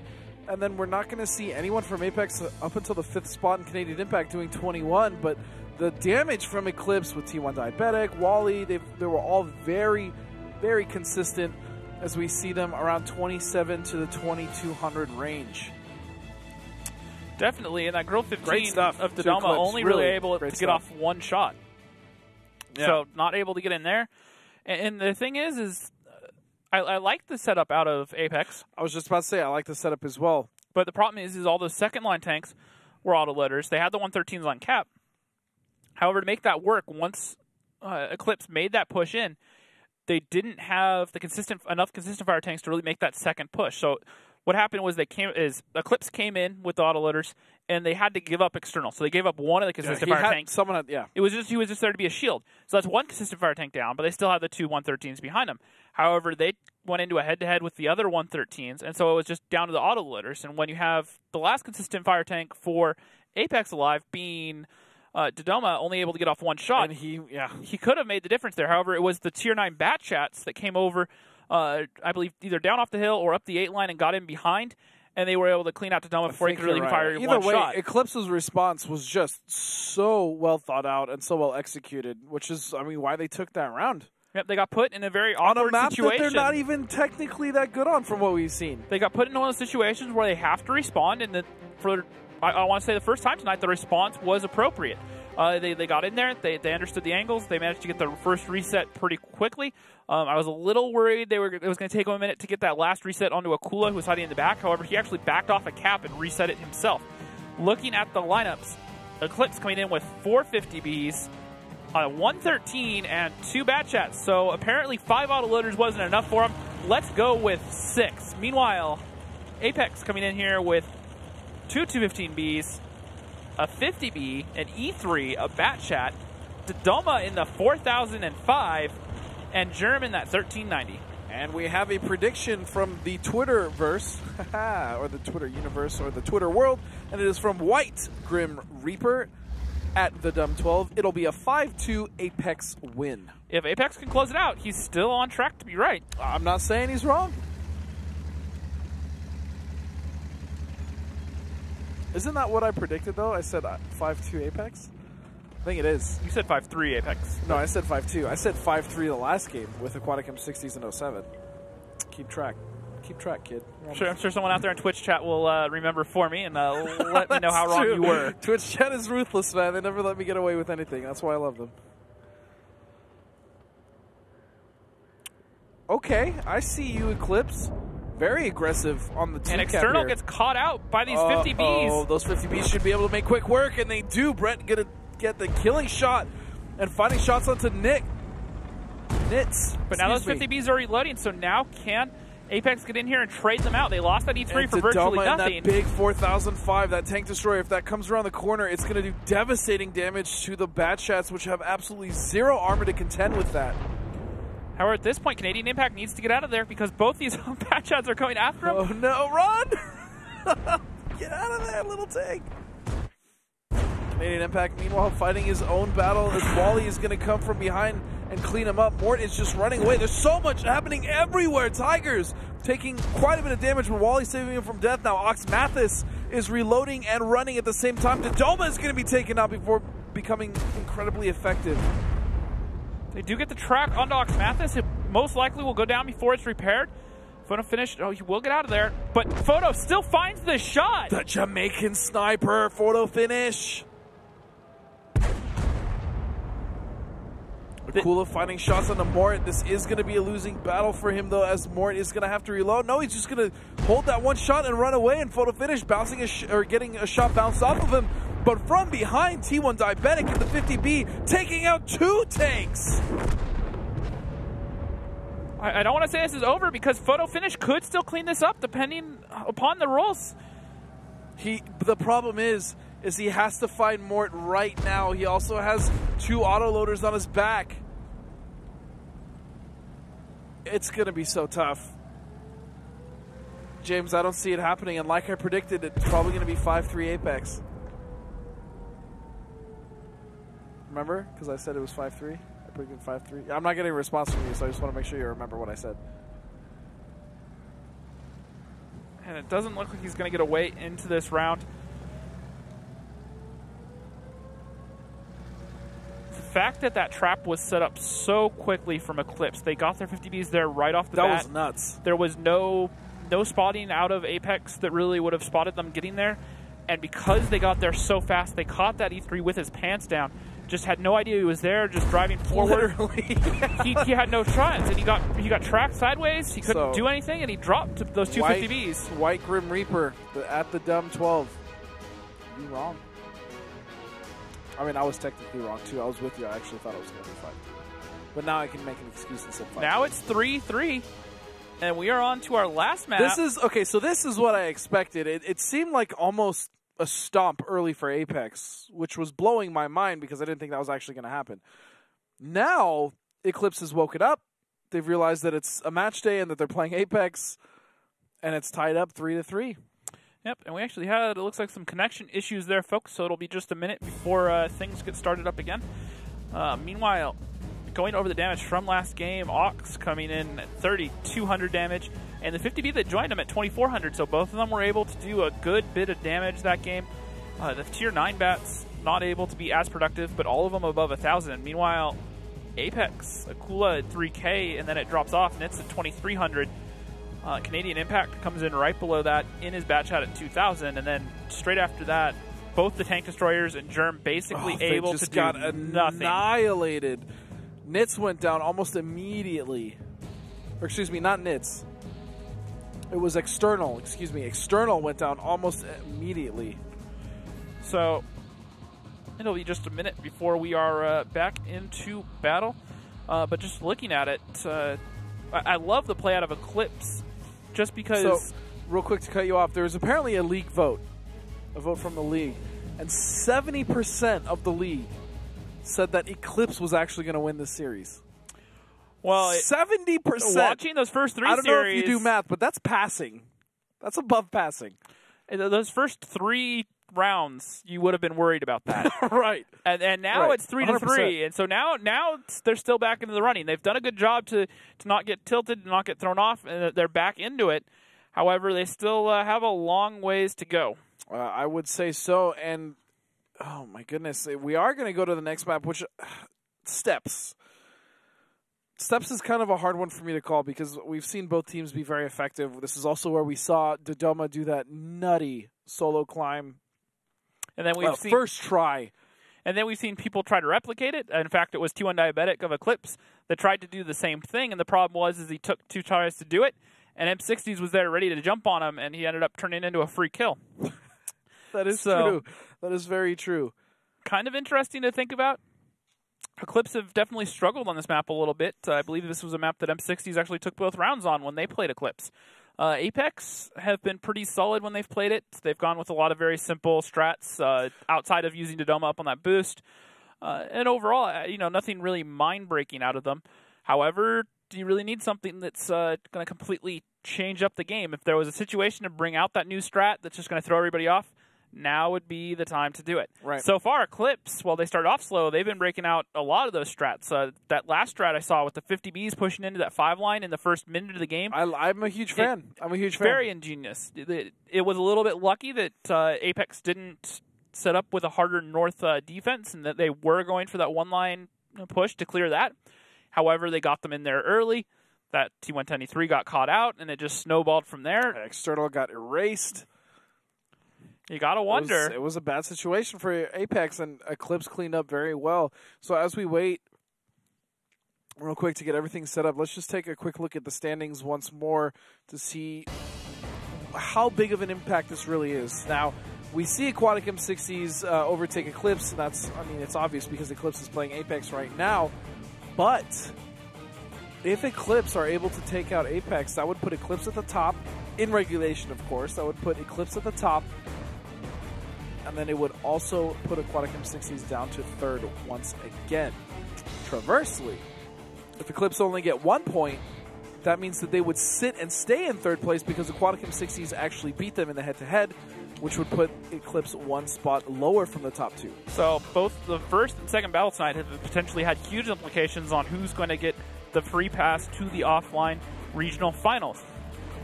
And then we're not going to see anyone from Apex up until the 5th spot in Canadian Impact doing 21. But the damage from eClipse with T1 Diabetic, Wally, they were all very, very consistent as we see them around 27 to the 2,200 range. Definitely, and that Girl 15 of Dodoma only really able to get off one shot. Yeah. So not able to get in there. And the thing is I like the setup out of Apex. I was just about to say, I like the setup as well. But the problem is all those second-line tanks were autoloaders. They had the 113s on cap. However, to make that work, once eClipse made that push in, they didn't have enough consistent fire tanks to really make that second push. So what happened was eClipse came in with the autoloaders, and they had to give up external. So they gave up one of the consistent fire tanks. He was just there to be a shield. So that's one consistent fire tank down, but they still had the two 113s behind them. However, they went into a head-to-head with the other 113s, and so it was just down to the autoloaders. And when you have the last consistent fire tank for Apex alive being Dodoma only able to get off one shot, and he could have made the difference there. However, it was the Tier 9 Bat Chats that came over, I believe, either down off the hill or up the 8 line and got in behind, and they were able to clean out Dodoma before he could really fire one shot. eClipse's response was just so well thought out and so well executed, which is, I they took that round. Yep, they got put in a very awkward situation. On a map situation. that they're not even technically that good on from what we've seen. They got put in one of those situations where they have to respond, and I want to say the first time tonight, the response was appropriate. They got in there. They understood the angles. They managed to get the first reset pretty quickly. I was a little worried it was going to take them a minute to get that last reset onto Akula, who was hiding in the back. However, he actually backed off a cap and reset it himself. Looking at the lineups, eClipse coming in with 450Bs, on 113 and 2 bat chats. So apparently 5 autoloaders wasn't enough for him. Let's go with 6. Meanwhile, Apex coming in here with 2 215Bs, a 50B, an E3, a bat chat, Dodoma in the 4005, and Germ in that 1390. And we have a prediction from the Twitterverse, or the Twitter universe, or the Twitter world, and it is from White Grim Reaper at the Dumb 12. It'll be a 5-2 Apex win. If Apex can close it out, he's still on track to be right. I'm not saying he's wrong. Isn't that what I predicted, though? I said 5-2 Apex? I think it is. You said 5-3 Apex. No, I said 5-2. I said 5-3 the last game with Aquatic M60s in 07. Keep track. Keep track, kid. I'm sure someone out there in Twitch chat will remember for me and let me know how wrong you were. Twitch chat is ruthless, man. They never let me get away with anything. That's why I love them. Okay, I see you, Eclipse. Very aggressive on the two. And External gets caught out by these 50Bs. Oh, those 50Bs should be able to make quick work, and they do. Brett gonna get the killing shot and finding shots onto Nits. But now those 50Bs are reloading, so now can Apex get in here and trade them out? They lost that E3 for virtually nothing. That big 4005, that tank destroyer, if that comes around the corner, it's going to do devastating damage to the Bat Chats, which have absolutely zero armor to contend with that. However, at this point, Canadian Impact needs to get out of there because both these Bat Chats are coming after him. Oh no, run! Get out of there, little tank! Canadian Impact, meanwhile, fighting his own battle as Wally is going to come from behind and clean him up. Mort is just running away. There's so much happening everywhere. Tigers taking quite a bit of damage, but Wally's saving him from death now. Ox Mathis is reloading and running at the same time. Dodoma is going to be taken out before becoming incredibly effective. They do get the track onto Ox Mathis. It most likely will go down before it's repaired. Photo finish. Oh, he will get out of there. But Photo still finds the shot. The Jamaican sniper. Photo finish. Akula finding shots on the Mort. This is going to be a losing battle for him, though, as Mort is going to have to reload. No, he's just going to hold that one shot and run away, and Photo finish, bouncing or getting a shot bounced off of him. But from behind, T1 Diabetic in the 50B, taking out 2 tanks. I don't want to say this is over because Photo finish could still clean this up depending upon the rolls. The problem is he has to find Mort right now. He also has 2 autoloaders on his back. It's going to be so tough. James, I don't see it happening, and like I predicted, it's probably going to be 5-3 Apex. Remember? Because I said it was 5-3. I predicted 5-3. I'm not getting a response from you, so I just want to make sure you remember what I said. And it doesn't look like he's going to get away into this round. The fact that that trap was set up so quickly from Eclipse, they got their 50Bs there right off the bat. That was nuts. There was no spotting out of Apex that really would have spotted them getting there. And because they got there so fast, they caught that E3 with his pants down. Just had no idea he was there, just driving forward. Literally. he had no shots, and he got tracked sideways. He couldn't do anything, and he dropped those 2 50Bs. White Grim Reaper at the Dumb 12. You wrong. I mean, I was technically wrong, too. I was with you. I actually thought it was going to be 5-3. But now I can make an excuse and say 5-3. Now it's 3-3, and we are on to our last map. So this is what I expected. It seemed like almost a stomp early for Apex, which was blowing my mind because I didn't think that was actually going to happen. Now, Eclipse has woken up. They've realized that it's a match day and that they're playing Apex, and it's tied up 3-3. Yep, and we actually had, it looks like, some connection issues there, folks, so it'll be just a minute before things get started up again. Meanwhile, going over the damage from last game, Ox coming in at 3,200 damage, and the 50B that joined him at 2,400, so both of them were able to do a good bit of damage that game. The Tier 9 bats not able to be as productive, but all of them above 1,000. Meanwhile, Apex, Akula at 3K, and then it drops off, and it's at 2,300. Canadian Impact comes in right below that in his bat chat at 2,000, and then straight after that, both the tank destroyers and Germ basically able to do nothing. Annihilated. Nits went down almost immediately. Or excuse me, not Nits. It was External. Excuse me. External went down almost immediately. So It'll be just a minute before we are back into battle. But just looking at it, I love the play out of eClipse just because... So, real quick to cut you off, there was apparently a league vote, a vote from the league, and 70% of the league said that eClipse was actually going to win this series. Well, 70%. Watching those first three series. I don't know if you do math, but that's passing. That's above passing. Those first 3 rounds, you would have been worried about that. Right. And now it's 3-3. And so now they're still back into the running. They've done a good job to not get tilted, not get thrown off, and they're back into it. However, they still have a long ways to go. I would say so. And, oh my goodness, we are going to go to the next map, which, Steps. Steps is kind of a hard one for me to call because we've seen both teams be very effective. This is also where we saw Dodoma do that nutty solo climb. And then we've seen first try. And then we've seen people try to replicate it. In fact, it was T1 Diabetic of eClipse that tried to do the same thing. And the problem was he took 2 tries to do it. And M60s was there ready to jump on him. And he ended up turning into a free kill. That is true. That is very true. Kind of interesting to think about. eClipse have definitely struggled on this map a little bit. I believe this was a map that M60s actually took both rounds on when they played eClipse. Apex have been pretty solid when they've played it. They've gone with a lot of very simple strats outside of using Dodoma up on that boost. And overall, nothing really mind-breaking out of them. However, do you really need something that's going to completely change up the game? If there was a situation to bring out that new strat that's just going to throw everybody off, now would be the time to do it. Right. So far, eClipse, while they started off slow, they've been breaking out a lot of those strats. That last strat I saw with the 50Bs pushing into that 5 line in the first minute of the game. I'm a huge fan. Very ingenious. It was a little bit lucky that Apex didn't set up with a harder north defense and that they were going for that 1-line push to clear that. However, they got them in there early. That T123 got caught out, and it just snowballed from there. External got erased. You got to wonder. It was a bad situation for Apex, and eClipse cleaned up very well. So as we wait real quick to get everything set up, let's just take a quick look at the standings once more to see how big of an impact this really is. Now, we see Aquatic M60s overtake eClipse, and it's obvious because eClipse is playing Apex right now. But if eClipse are able to take out Apex, that would put eClipse at the top, in regulation, of course. That would put eClipse at the top. And then it would also put Aquatic M60s down to 3rd once again. Traversely, if eClipse only get 1 point, that means that they would sit and stay in 3rd place because Aquatic M60s actually beat them in the head-to-head, which would put eClipse 1 spot lower from the top 2. So both the first and second battle tonight have potentially had huge implications on who's going to get the free pass to the offline regional finals.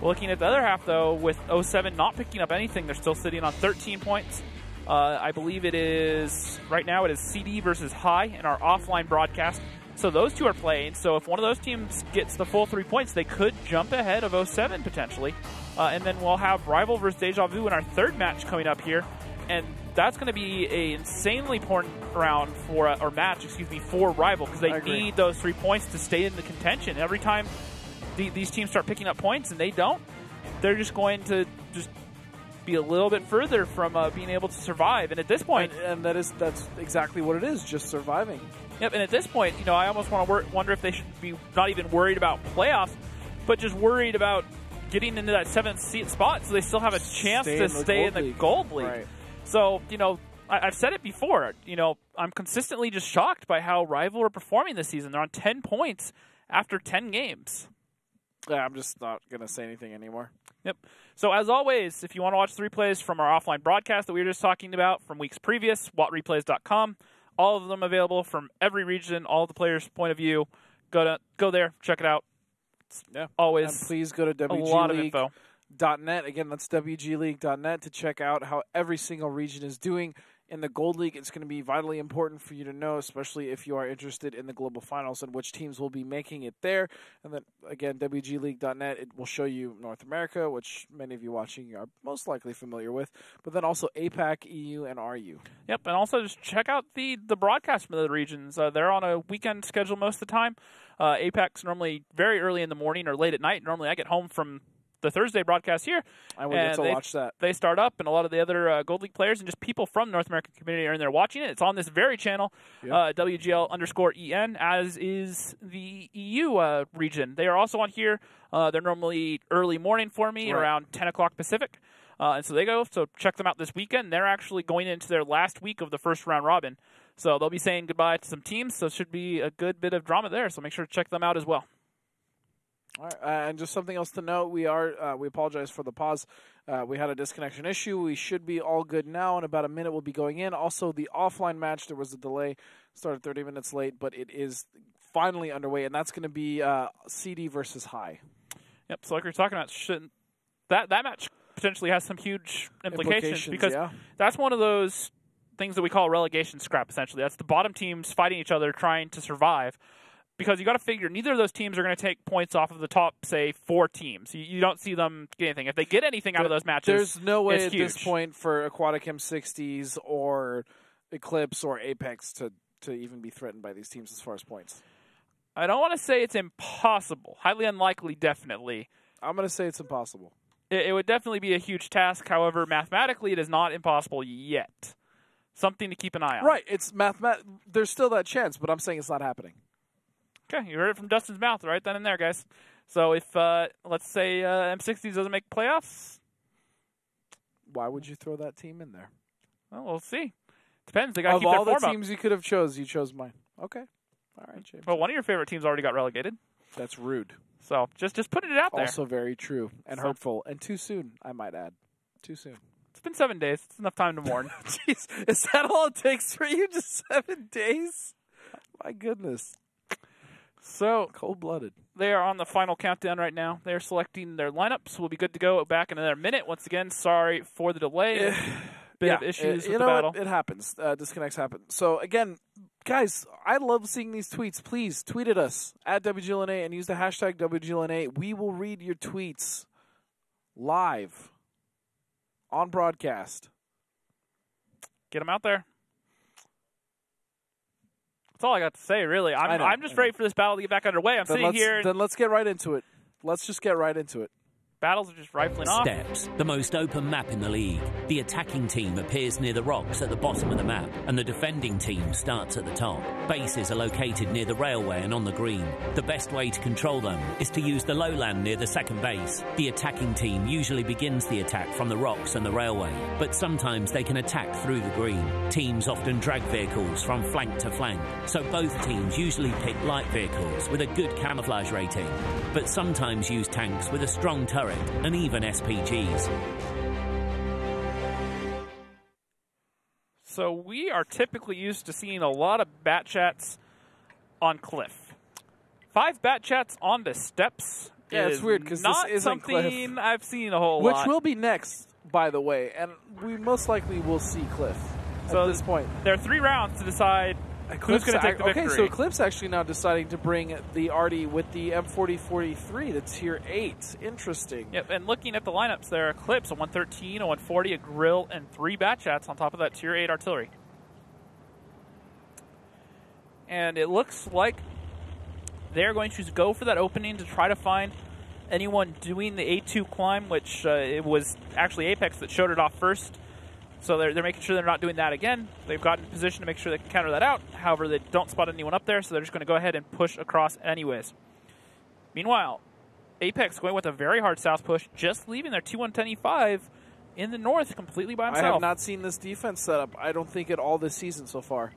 Looking at the other half, though, with 07 not picking up anything, they're still sitting on 13 points. I believe right now it is CD versus High in our offline broadcast. So those two are playing. So if one of those teams gets the full 3 points, they could jump ahead of 07 potentially. And then we'll have Rival versus Deja Vu in our 3rd match coming up here. And that's going to be an insanely important round match for Rival because they need those 3 points to stay in the contention. Every time these teams start picking up points and they don't, they're just going to be a little bit further from being able to survive. And at this point, and that's exactly what it is, just surviving. Yep. And at this point, I almost want to wonder if they should be not even worried about playoffs, but just worried about getting into that 7th spot, so they still have a chance to stay in the Gold League. Right. So I've said it before. I'm consistently just shocked by how Rival are performing this season. They're on 10 points after 10 games. Yeah, I'm just not going to say anything anymore. Yep. So as always, if you want to watch the replays from our offline broadcast that we were just talking about from weeks previous, WattReplays.com, all of them available from every region, all of the players' point of view. Go there, check it out. Yeah. Always. And please go to WGLeague.net. Again, that's WGLeague.net to check out how every single region is doing. In the Gold League, it's going to be vitally important for you to know, especially if you are interested in the global finals and which teams will be making it there. And then, again, WGLeague.net, it will show you North America, which many of you watching are most likely familiar with, but then also APAC, EU, and RU. Yep, and also just check out the broadcast from the other regions. They're on a weekend schedule most of the time. APAC's normally very early in the morning or late at night. Normally I get home from the Thursday broadcast here. I will get to watch that. They start up, and a lot of the other Gold League players and just people from the North American community are in there watching it. It's on this very channel, WGL_EN, as is the EU region. They are also on here. They're normally early morning for me, around 10 o'clock Pacific. And so they go, so check them out this weekend. They're actually going into their last week of the first round robin. So they'll be saying goodbye to some teams, so it should be a good bit of drama there. So make sure to check them out as well. All right, and just something else to note, we apologize for the pause. We had a disconnection issue. We should be all good now. In about a minute, we'll be going in. Also, the offline match, there was a delay. Started 30 minutes late, but it is finally underway, and that's going to be CD versus High. Yep, so like we were talking about, that match potentially has some huge implications because that's one of those things that we call relegation scrap, essentially. That's the bottom teams fighting each other, trying to survive. Because you got to figure neither of those teams are going to take points off of the top, say, 4 teams. You don't see them get anything. If they get anything out of those matches, there's no way at huge. This point for Aquatic M60s or eClipse or Apex to even be threatened by these teams as far as points. I don't want to say it's impossible. Highly unlikely, definitely. I'm going to say it's impossible. It would definitely be a huge task. However, mathematically, it is not impossible yet. Something to keep an eye on. Right. It's there's still that chance, but I'm saying it's not happening. Okay, you heard it from Dustin's mouth right then and there, guys. So if, let's say, M60s doesn't make playoffs. Why would you throw that team in there? Well, we'll see. Depends. They got to keep their form up. Of all the teams you could have you chose mine. Okay. All right, James. Well, one of your favorite teams already got relegated. That's rude. So just putting it out there. Also very true and hurtful. And too soon, I might add. Too soon. It's been 7 days. It's enough time to mourn. Jeez, is that all it takes for you? Just 7 days? My goodness. So cold-blooded. They are on the final countdown right now. They're selecting their lineups. We'll be good to go back in another minute. Once again, sorry for the delay. Bit of issues with the battle. It happens. Disconnects happen. So, again, guys, I love seeing these tweets. Please tweet at us at WGLNA and use the hashtag WGLNA. We will read your tweets live on broadcast. Get them out there. That's all I got to say, really. I'm just ready for this battle to get back underway. I'm sitting here. Then let's get right into it. Let's just get right into it. Battles are just rifling off. Steps, the most open map in the league. The attacking team appears near the rocks at the bottom of the map, and the defending team starts at the top. Bases are located near the railway and on the green. The best way to control them is to use the lowland near the second base. The attacking team usually begins the attack from the rocks and the railway, but sometimes they can attack through the green. Teams often drag vehicles from flank to flank, so both teams usually pick light vehicles with a good camouflage rating, but sometimes use tanks with a strong turret and even SPGs. So we are typically used to seeing a lot of bat chats on Cliff. 5 bat chats on the steps. Yeah, it's weird because this isn't something Cliff. I've seen a whole lot. Which will be next, by the way, and we most likely will see Cliff at this point. There are 3 rounds to decide who's going to take the victory. Okay, so Eclipse actually now deciding to bring the Artie with the M4043, the Tier 8. Interesting. Yep, and looking at the lineups there, Eclipse, a 113, a 140, a Grill, and 3 bat chats on top of that Tier 8 artillery. And it looks like they're going to go for that opening to try to find anyone doing the A2 climb, which it was actually Apex that showed it off first. So they're making sure they're not doing that again. They've gotten in position to make sure they can counter that out. However, they don't spot anyone up there, so they're just going to go ahead and push across anyways. Meanwhile, Apex going with a very hard south push, just leaving their T110E5 in the north completely by himself. I have not seen this defense setup, I don't think, at all this season so far.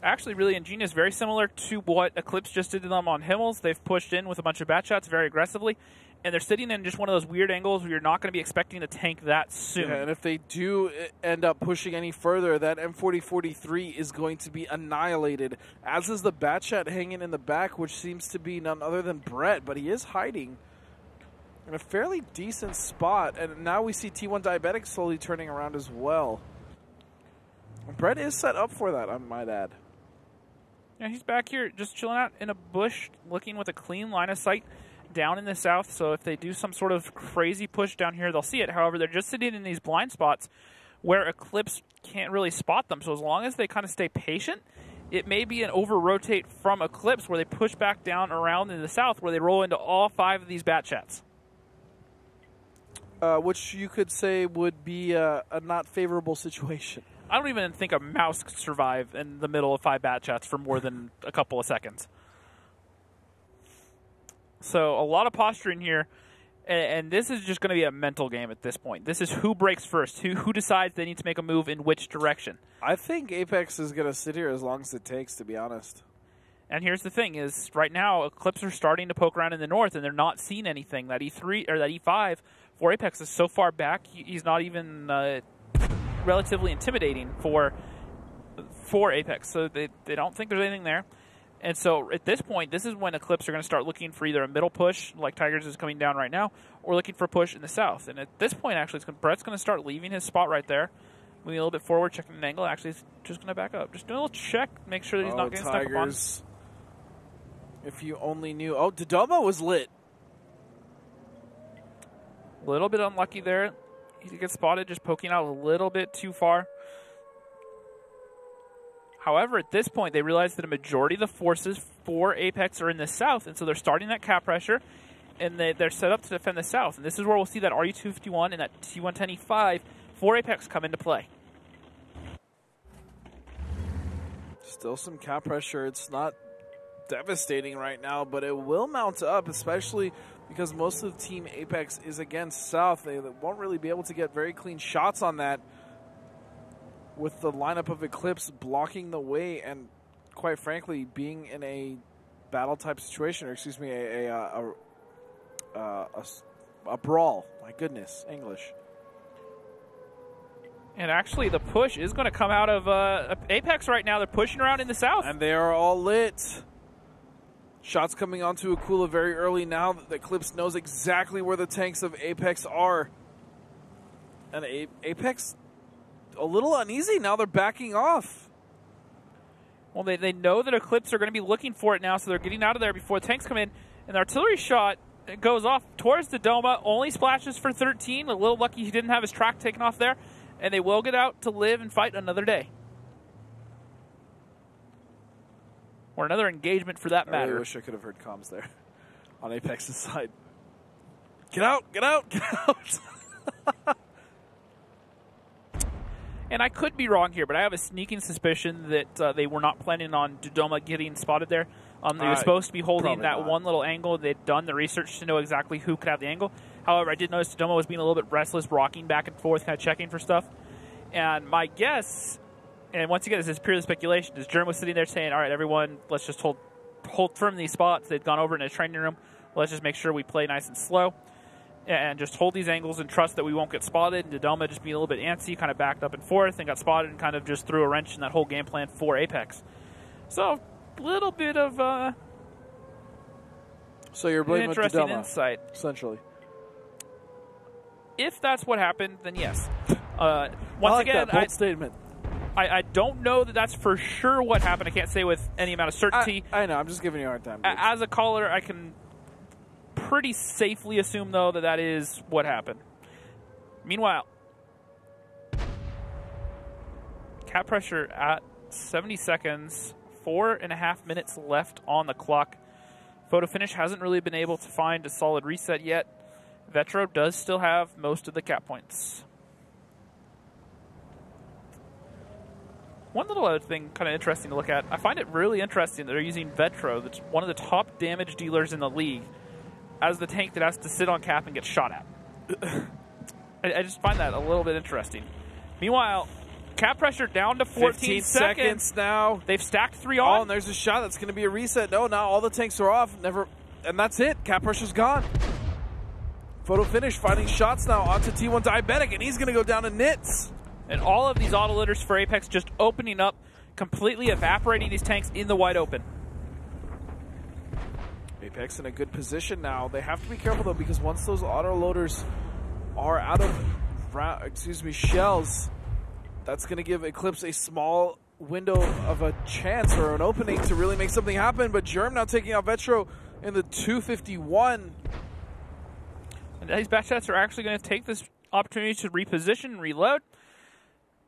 Actually really ingenious, very similar to what Eclipse just did to them on Himmels. They've pushed in with a bunch of bat shots very aggressively, and they're sitting in just one of those weird angles where you're not going to be expecting to tank that soon. Yeah, and if they do end up pushing any further, that M4043 is going to be annihilated, as is the bat shot hanging in the back, which seems to be none other than Brett, but he is hiding in a fairly decent spot, and now we see T1 Diabetic slowly turning around as well. Brett is set up for that, I might add. Yeah, he's back here just chilling out in a bush, looking with a clean line of sight down in the south. So if they do some sort of crazy push down here, they'll see it. However, they're just sitting in these blind spots where Eclipse can't really spot them. So as long as they kind of stay patient, it may be an over-rotate from Eclipse where they push back down around in the south where they roll into all 5 of these bat chats. which you could say would be a not favorable situation. I don't even think a mouse could survive in the middle of 5 bat chats for more than a couple of seconds. So a lot of posturing here, and this is just going to be a mental game at this point. This is who breaks first, who decides they need to make a move in which direction. I think Apex is going to sit here as long as it takes, to be honest. And here's the thing: is right now eClipse are starting to poke around in the north, and they're not seeing anything. That E3 or that E5 for Apex is so far back; he's not even relatively intimidating for Apex. So they don't think there's anything there. And so at this point, this is when eClipse are going to start looking for either a middle push, like Tigers is coming down right now, or looking for a push in the south. And at this point, actually, Brett's going to start leaving his spot right there, moving a little bit forward, checking an angle. Actually, he's just going to back up. Just doing a little check, make sure that he's not getting stuck upon. If you only knew. Oh, Dodoma was lit. A little bit unlucky there. He gets spotted just poking out a little bit too far. However, at this point, they realize that a majority of the forces for Apex are in the south, and so they're starting that cap pressure, and they're set up to defend the south. And this is where we'll see that RU-251 and that T-110E5 for Apex come into play. Still some cap pressure. It's not devastating right now, but it will mount up, especially because most of the team Apex is against south. They won't really be able to get very clean shots on that, with the lineup of eClipse blocking the way and, quite frankly, being in a battle-type situation, or excuse me, a brawl. My goodness, English. And actually, the push is going to come out of Apex right now. They're pushing around in the south. And they are all lit. Shots coming onto Akula very early now that eClipse knows exactly where the tanks of Apex are. And Apex a little uneasy now. They're backing off. Well, they know that eClipse are going to be looking for it now, so they're getting out of there before the tanks come in. And the artillery shot goes off towards the Doma. Only splashes for 13. A little lucky he didn't have his track taken off there. And they will get out to live and fight another day. Or another engagement for that matter. I really wish I could have heard comms there on Apex's side. Get out, get out, get out. And I could be wrong here, but I have a sneaking suspicion that they were not planning on Dodoma getting spotted there. They were supposed to be holding that one little angle. They'd done the research to know exactly who could have the angle. However, I did notice Dodoma was being a little bit restless, rocking back and forth, kind of checking for stuff. And my guess, and once again, this is purely speculation, is Germ was sitting there saying, all right, everyone, let's just hold firm these spots. They'd gone over in a training room. Let's just make sure we play nice and slow and just hold these angles and trust that we won't get spotted. And Dodoma just being a little bit antsy, kind of backed up and forth and got spotted and kind of just threw a wrench in that whole game plan for Apex. So, a little bit of so you're blaming interesting Dodoma, insight. Essentially. If that's what happened, then yes. Once again, bold statement. I don't know that that's for sure what happened. I can't say with any amount of certainty. I know. I'm just giving you a hard time. As a caller, I can pretty safely assume, though, that that is what happened. Meanwhile, cap pressure at 70 seconds, 4.5 minutes left on the clock. Photo Finish hasn't really been able to find a solid reset yet. Vetro does still have most of the cap points. One little other thing kind of interesting to look at, I find it really interesting that they're using Vetro, that's one of the top damage dealers in the league, as the tank that has to sit on cap and get shot at. I just find that a little bit interesting. Meanwhile, cap pressure down to 14 seconds now. They've stacked 3 on. Oh, and there's a shot that's going to be a reset. No, now all the tanks are off. And that's it. Cap pressure's gone. Photo Finish finding shots now onto T1 Diabetic, and he's going to go down to Nits. And all of these auto litters for Apex just opening up, completely evaporating these tanks in the wide open. Apex in a good position now. They have to be careful, though, because once those auto loaders are out of shells, that's going to give eClipse a small window of a chance or an opening to really make something happen. But Germ now taking out Vetro in the 251. And these Batchats are actually going to take this opportunity to reposition and reload.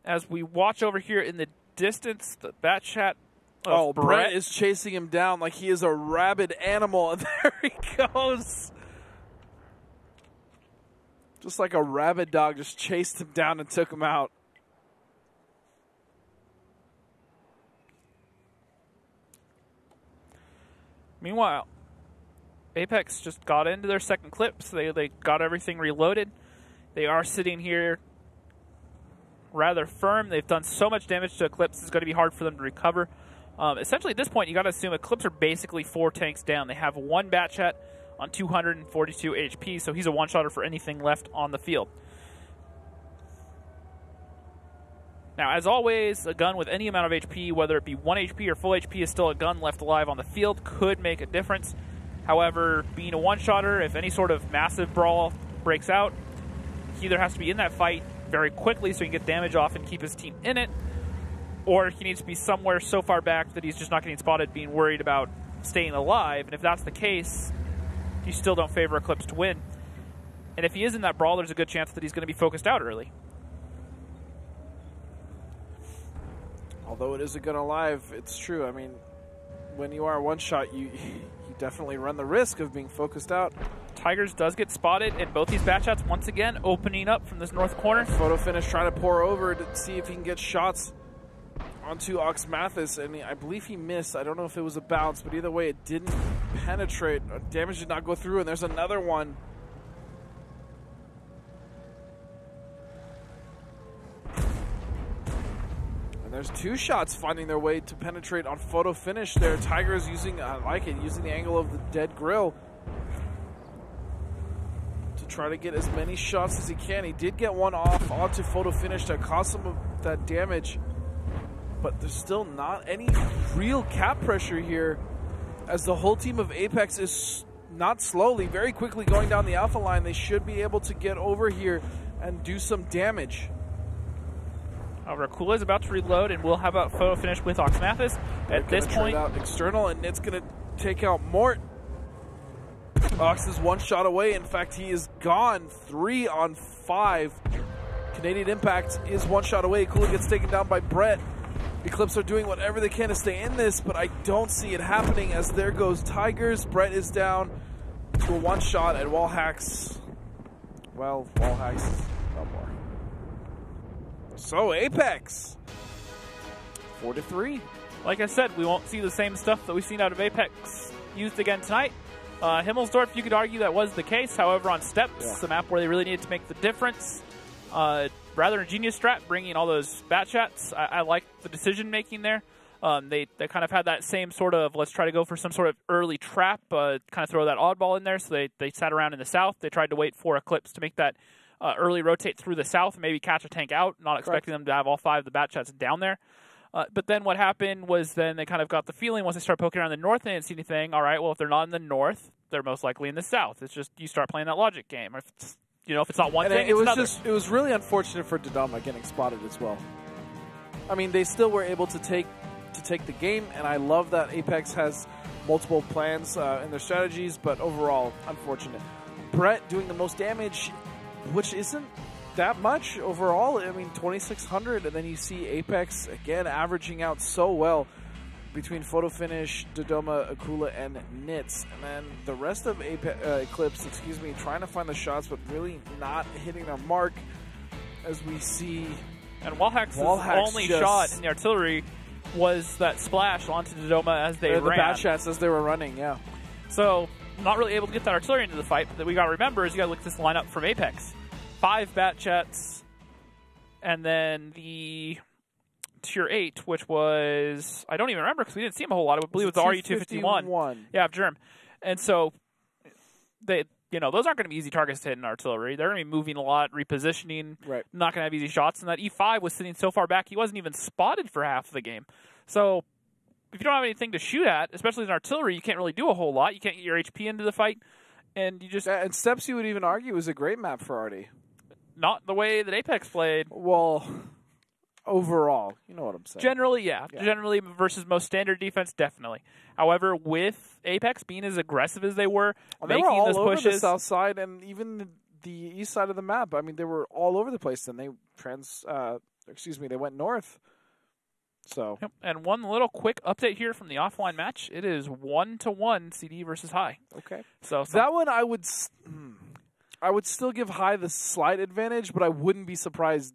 As we watch over here in the distance, the Batchat. Oh, Brett is chasing him down like he is a rabid animal, and there he goes. Just like a rabid dog, just chased him down and took him out. Meanwhile, Apex just got into their second clips. They got everything reloaded. They are sitting here rather firm. They've done so much damage to Eclipse, it's going to be hard for them to recover. Essentially, at this point, you got to assume Eclipse are basically 4 tanks down. They have 1 Batchat on 242 HP, so he's a one-shotter for anything left on the field. Now, as always, a gun with any amount of HP, whether it be 1 HP or full HP, is still a gun left alive on the field, could make a difference. However, being a one-shotter, if any sort of massive brawl breaks out, he either has to be in that fight very quickly so he can get damage off and keep his team in it, or he needs to be somewhere so far back that he's just not getting spotted, being worried about staying alive. And if that's the case, you still don't favor Eclipse to win. And if he is in that brawl, there's a good chance that he's going to be focused out early. Although it is a gun alive, it's true. I mean, when you are one shot, you definitely run the risk of being focused out. Tigers does get spotted, and both these Batchats once again opening up from this north corner. Photo finish trying to pour over to see if he can get shots onto Ox Mathis, and I believe he missed. I don't know if it was a bounce, but either way, it didn't penetrate. Damage did not go through, and there's another one. And there's 2 shots finding their way to penetrate on photo finish there. Tigers using, I like it, using the angle of the dead grill to try to get as many shots as he can. He did get one off onto photo finish that caused some of that damage, but there's still not any real cap pressure here, as the whole team of Apex is not slowly, very quickly going down the alpha line. They should be able to get over here and do some damage. However, Akula is about to reload, and we'll have a photo finish with Ox Mathis. At this point, out external, and it's going to take out Mort. Ox is 1 shot away. In fact, he is gone. 3 on 5. Canadian Impact is 1 shot away. Akula gets taken down by Brett. Eclipse are doing whatever they can to stay in this, but I don't see it happening, as there goes Tigers. Brett is down to a 1 shot at Wallhacks. Well, Wallhacks is no more. So, Apex, 4-3. Like I said, we won't see the same stuff that we've seen out of Apex used again tonight. Himmelsdorf, you could argue that was the case. However, on Steps, the map where they really needed to make the difference, rather ingenious strat, bringing all those Batchats. I like the decision-making there. They kind of had that same sort of, let's try to go for some sort of early trap, kind of throw that oddball in there. So they sat around in the south. They tried to wait for Eclipse to make that early rotate through the south and maybe catch a tank out, not expecting them to have all 5 of the Batchats down there. But then what happened was then they kind of got the feeling once they started poking around the north, they didn't see anything. All right, well, if they're not in the north, they're most likely in the south. It's just you start playing that logic game. If it's, if it's not one thing, it's another. It was really unfortunate for Dodoma getting spotted as well. I mean, they still were able to take the game, and I love that Apex has multiple plans in their strategies, but overall, unfortunate. Brett doing the most damage, which isn't that much overall. I mean, 2,600, and then you see Apex again averaging out so well between Photo Finish, Dodoma, Akula, and Nitz. And then the rest of Eclipse, trying to find the shots, but really not hitting their mark, as we see. And Wallhack's only shot in the artillery was that splash onto Dodoma as they ran. The Batchats as they were running, yeah. So, not really able to get that artillery into the fight, but that we got to remember is you got to look at this lineup from Apex. 5 Batchats, and then the Tier 8, which was, I don't even remember because we didn't see him a whole lot. I believe it was the RU-251. Yeah, Germ. And so, those aren't going to be easy targets to hit in artillery. They're going to be moving a lot, repositioning, not going to have easy shots. And that E5 was sitting so far back, he wasn't even spotted for half of the game. So, if you don't have anything to shoot at, especially in artillery, you can't really do a whole lot. You can't get your HP into the fight. And you just... and Steps, you would even argue, was a great map for Artie. Not the way that Apex played. Well, overall, you know what I'm saying. Generally, yeah. Generally, versus most standard defense, definitely. However, with Apex being as aggressive as they were, they were all over the south side and even the east side of the map. I mean, they were all over the place. And they they went north. So, and one little quick update here from the offline match. It is 1-1 CD versus High. Okay. So that one I I would still give High the slight advantage, but I wouldn't be surprised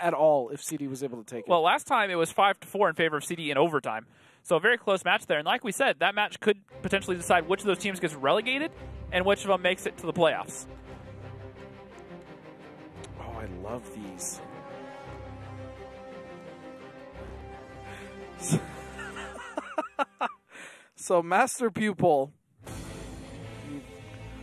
at all if CD was able to take it. Well, last time it was 5-4 in favor of CD in overtime. So a very close match there. And like we said, that match could potentially decide which of those teams gets relegated and which of them makes it to the playoffs. Oh, I love these. So Master Pupil.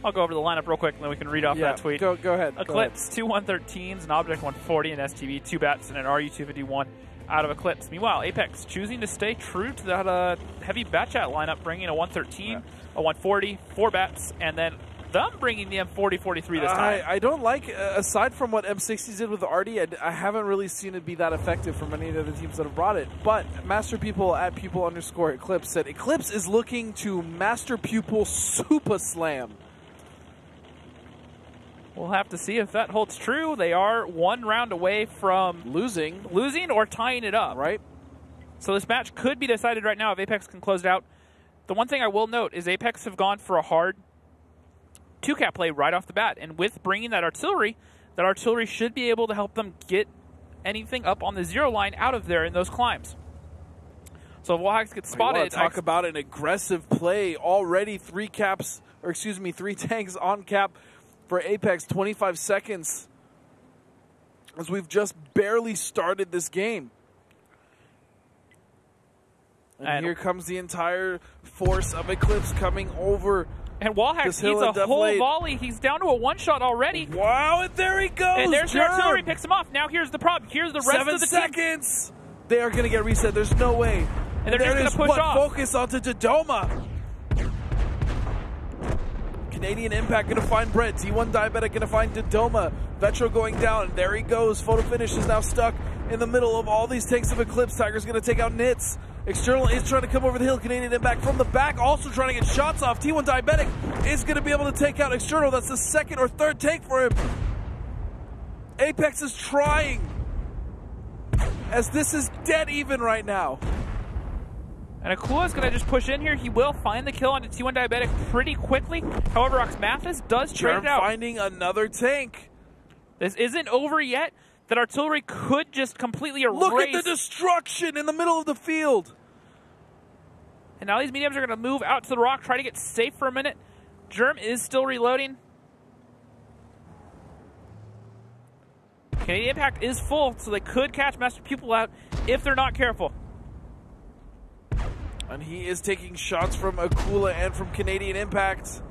I'll go over the lineup real quick, and then we can read off that tweet. Go ahead. Eclipse, 2 113s, an Object 140, an STB, 2 bats, and an RU-251 out of Eclipse. Meanwhile, Apex choosing to stay true to that heavy bat chat lineup, bringing a 113, a 140, 4 bats, and then them bringing the M40-43 this time. I don't like, aside from what M60 did with the RD, I haven't really seen it be that effective from any of the teams that have brought it. But Master Pupil at Pupil_Eclipse said, Eclipse is looking to Master Pupil Super Slam. We'll have to see if that holds true. They are 1 round away from losing or tying it up. Right. So this match could be decided right now if Apex can close it out. The one thing I will note is Apex have gone for a hard 2-cap play right off the bat. And with bringing that artillery should be able to help them get anything up on the 0 line out of there in those climbs. So if Wallhacks gets spotted... Talk about an aggressive play. Already 3 tanks on cap for Apex, 25 seconds, as we've just barely started this game. And here comes the entire force of Eclipse coming over. And Wallhacks needs a whole volley. He's down to a 1-shot already. Wow, and there he goes. And there's the artillery, picks him off. Now here's the problem. Here's the rest 7 of the seconds. team. They are going to get reset. There's no way. And they're just going to push off. Focus onto Dodoma. Canadian Impact going to find Brett. T1 Diabetic going to find Dodoma. Vetro going down. And there he goes. Photo Finish is now stuck in the middle of all these tanks of Eclipse. Tiger's going to take out Nits. External is trying to come over the hill. Canadian Impact from the back, also trying to get shots off. T1 Diabetic is going to be able to take out External. That's the 2nd or 3rd take for him. Apex is trying, as this is dead even right now. And Akula is going to just push in here. He will find the kill on the T1 Diabetic pretty quickly. However, Mathis does trade it out. Finding another tank. This isn't over yet. That artillery could just completely erase. Look at the destruction in the middle of the field. And now these mediums are going to move out to the rock, try to get safe for a minute. Germ is still reloading. Canadian Impact is full, so they could catch Master Pupil out if they're not careful. And he is taking shots from Akula and from Canadian Impact.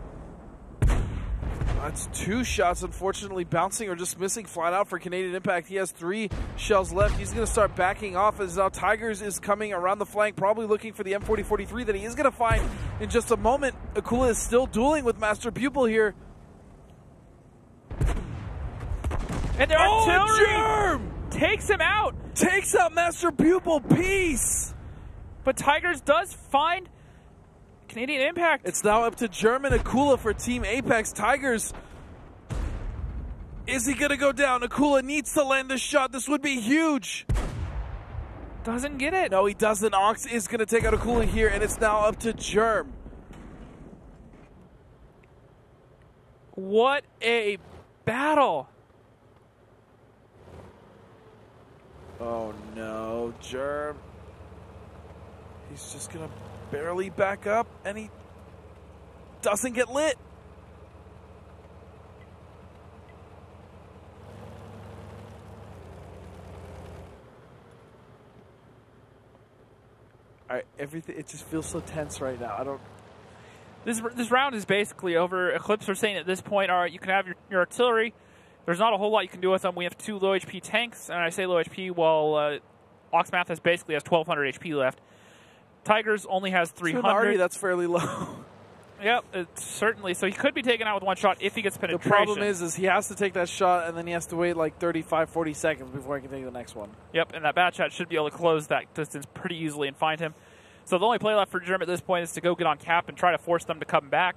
That's 2 shots, unfortunately, bouncing or just missing flat out for Canadian Impact. He has 3 shells left. He's going to start backing off as now Tigers is coming around the flank, probably looking for the M40-43 that he is going to find in just a moment. Akula is still dueling with Master Pupil here. And their artillery Germ takes him out. Takes out Master Pupil. Peace. But Tigers does find Canadian Impact. It's now up to German Akula for Team Apex. Tigers, is he going to go down? Akula needs to land this shot. This would be huge. Doesn't get it. No, he doesn't. Ox is going to take out Akula here, and it's now up to Germ. What a battle. Oh, no. Germ. He's just going to barely back up, and he doesn't get lit. Everything, it just feels so tense right now. I don't. This round is basically over. Eclipse are saying at this point, all right, you can have your artillery. There's not a whole lot you can do with them. We have 2 low HP tanks, and I say low HP while Oxmathis basically has 1,200 HP left. Tigers only has 300. That's fairly low. Yep, certainly. So he could be taken out with 1 shot if he gets penetration. The problem is he has to take that shot, and then he has to wait like 35, 40 seconds before he can take the next one. Yep, and that bat chat should be able to close that distance pretty easily and find him. So the only play left for Germ at this point is to go get on cap and try to force them to come back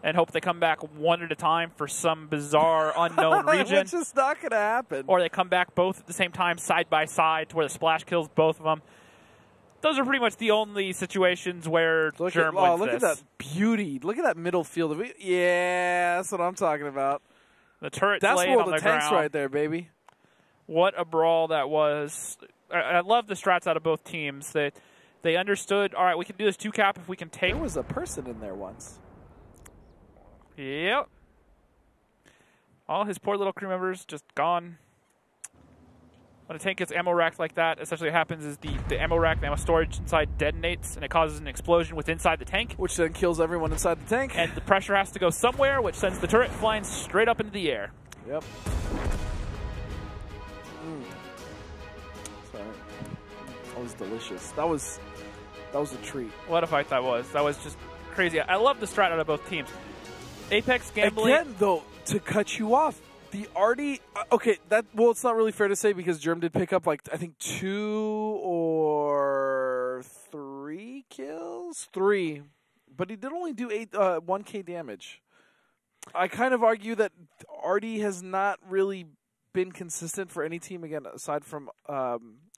and hope they come back one at a time for some bizarre unknown region. It's just not going to happen. Or they come back both at the same time, side by side, to where the splash kills both of them. Those are pretty much the only situations where Germ wins look this. At that beauty. Look at that middle field. Yeah, that's what I'm talking about. The turret That's laying one on of the the tanks ground. right there, baby. What a brawl that was. I love the strats out of both teams. They understood, all right, we can do this 2-cap if we can take... There was a person in there once. Yep. All his poor little crew members just gone. When a tank gets ammo racked like that, essentially what happens is the ammo rack, the ammo storage inside detonates, and it causes an explosion with inside the tank. Which then kills everyone inside the tank. And the pressure has to go somewhere, which sends the turret flying straight up into the air. Yep. Sorry. That was delicious. That was a treat. What a fight that was. That was just crazy. I love the strat out of both teams. Apex gambling. Again, though, to cut you off, the Artie, okay, it's not really fair to say because Germ did pick up, like, I think 2 or 3 kills? 3. But he did only do 1K damage. I kind of argue that Artie has not really been consistent for any team, again, aside from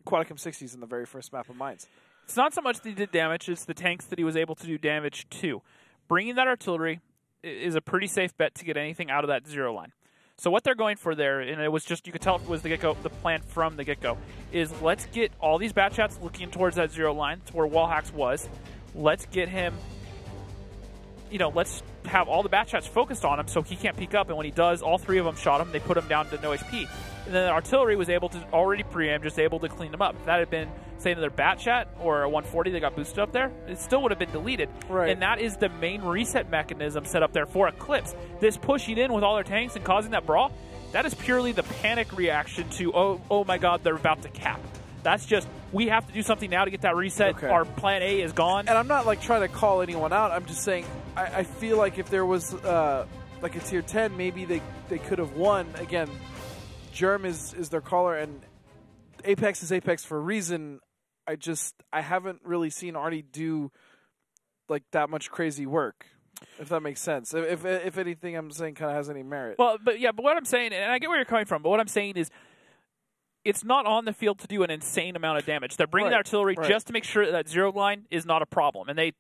Quadicum 60s in the very first map of Mines. It's not so much that he did damage, it's the tanks that he was able to do damage to. Bringing that artillery is a pretty safe bet to get anything out of that 0 line. So what they're going for there, and it was just, you could tell it was the get-go, the plan from the get-go, is let's get all these bat shots looking towards that 0 line, to where Wallhacks was. Let's get him, let's have all the bat shots focused on him so he can't peek up, and when he does, all 3 of them shot him, they put him down to no HP. And then the artillery was able to already preempt, just able to clean them up. If that had been, say, another bat shot or a 140 that got boosted up there, it still would have been deleted. Right. And that is the main reset mechanism set up there for eClipse. This pushing in with all their tanks and causing that brawl, that is purely the panic reaction to, oh my god, they're about to cap. That's just, we have to do something now to get that reset. Okay. Our plan A is gone. And I'm not, like, trying to call anyone out. I'm just saying, I feel like if there was, like, a tier 10, maybe they could have won. Again, Germ is their caller, and Apex is Apex for a reason. I haven't really seen Artie do, like, that much crazy work, if that makes sense. If anything I'm saying kind of has any merit. Well, but what I'm saying, and I get where you're coming from, but what I'm saying is, it's not on the field to do an insane amount of damage. They're bringing the artillery just to make sure that 0 line is not a problem, and they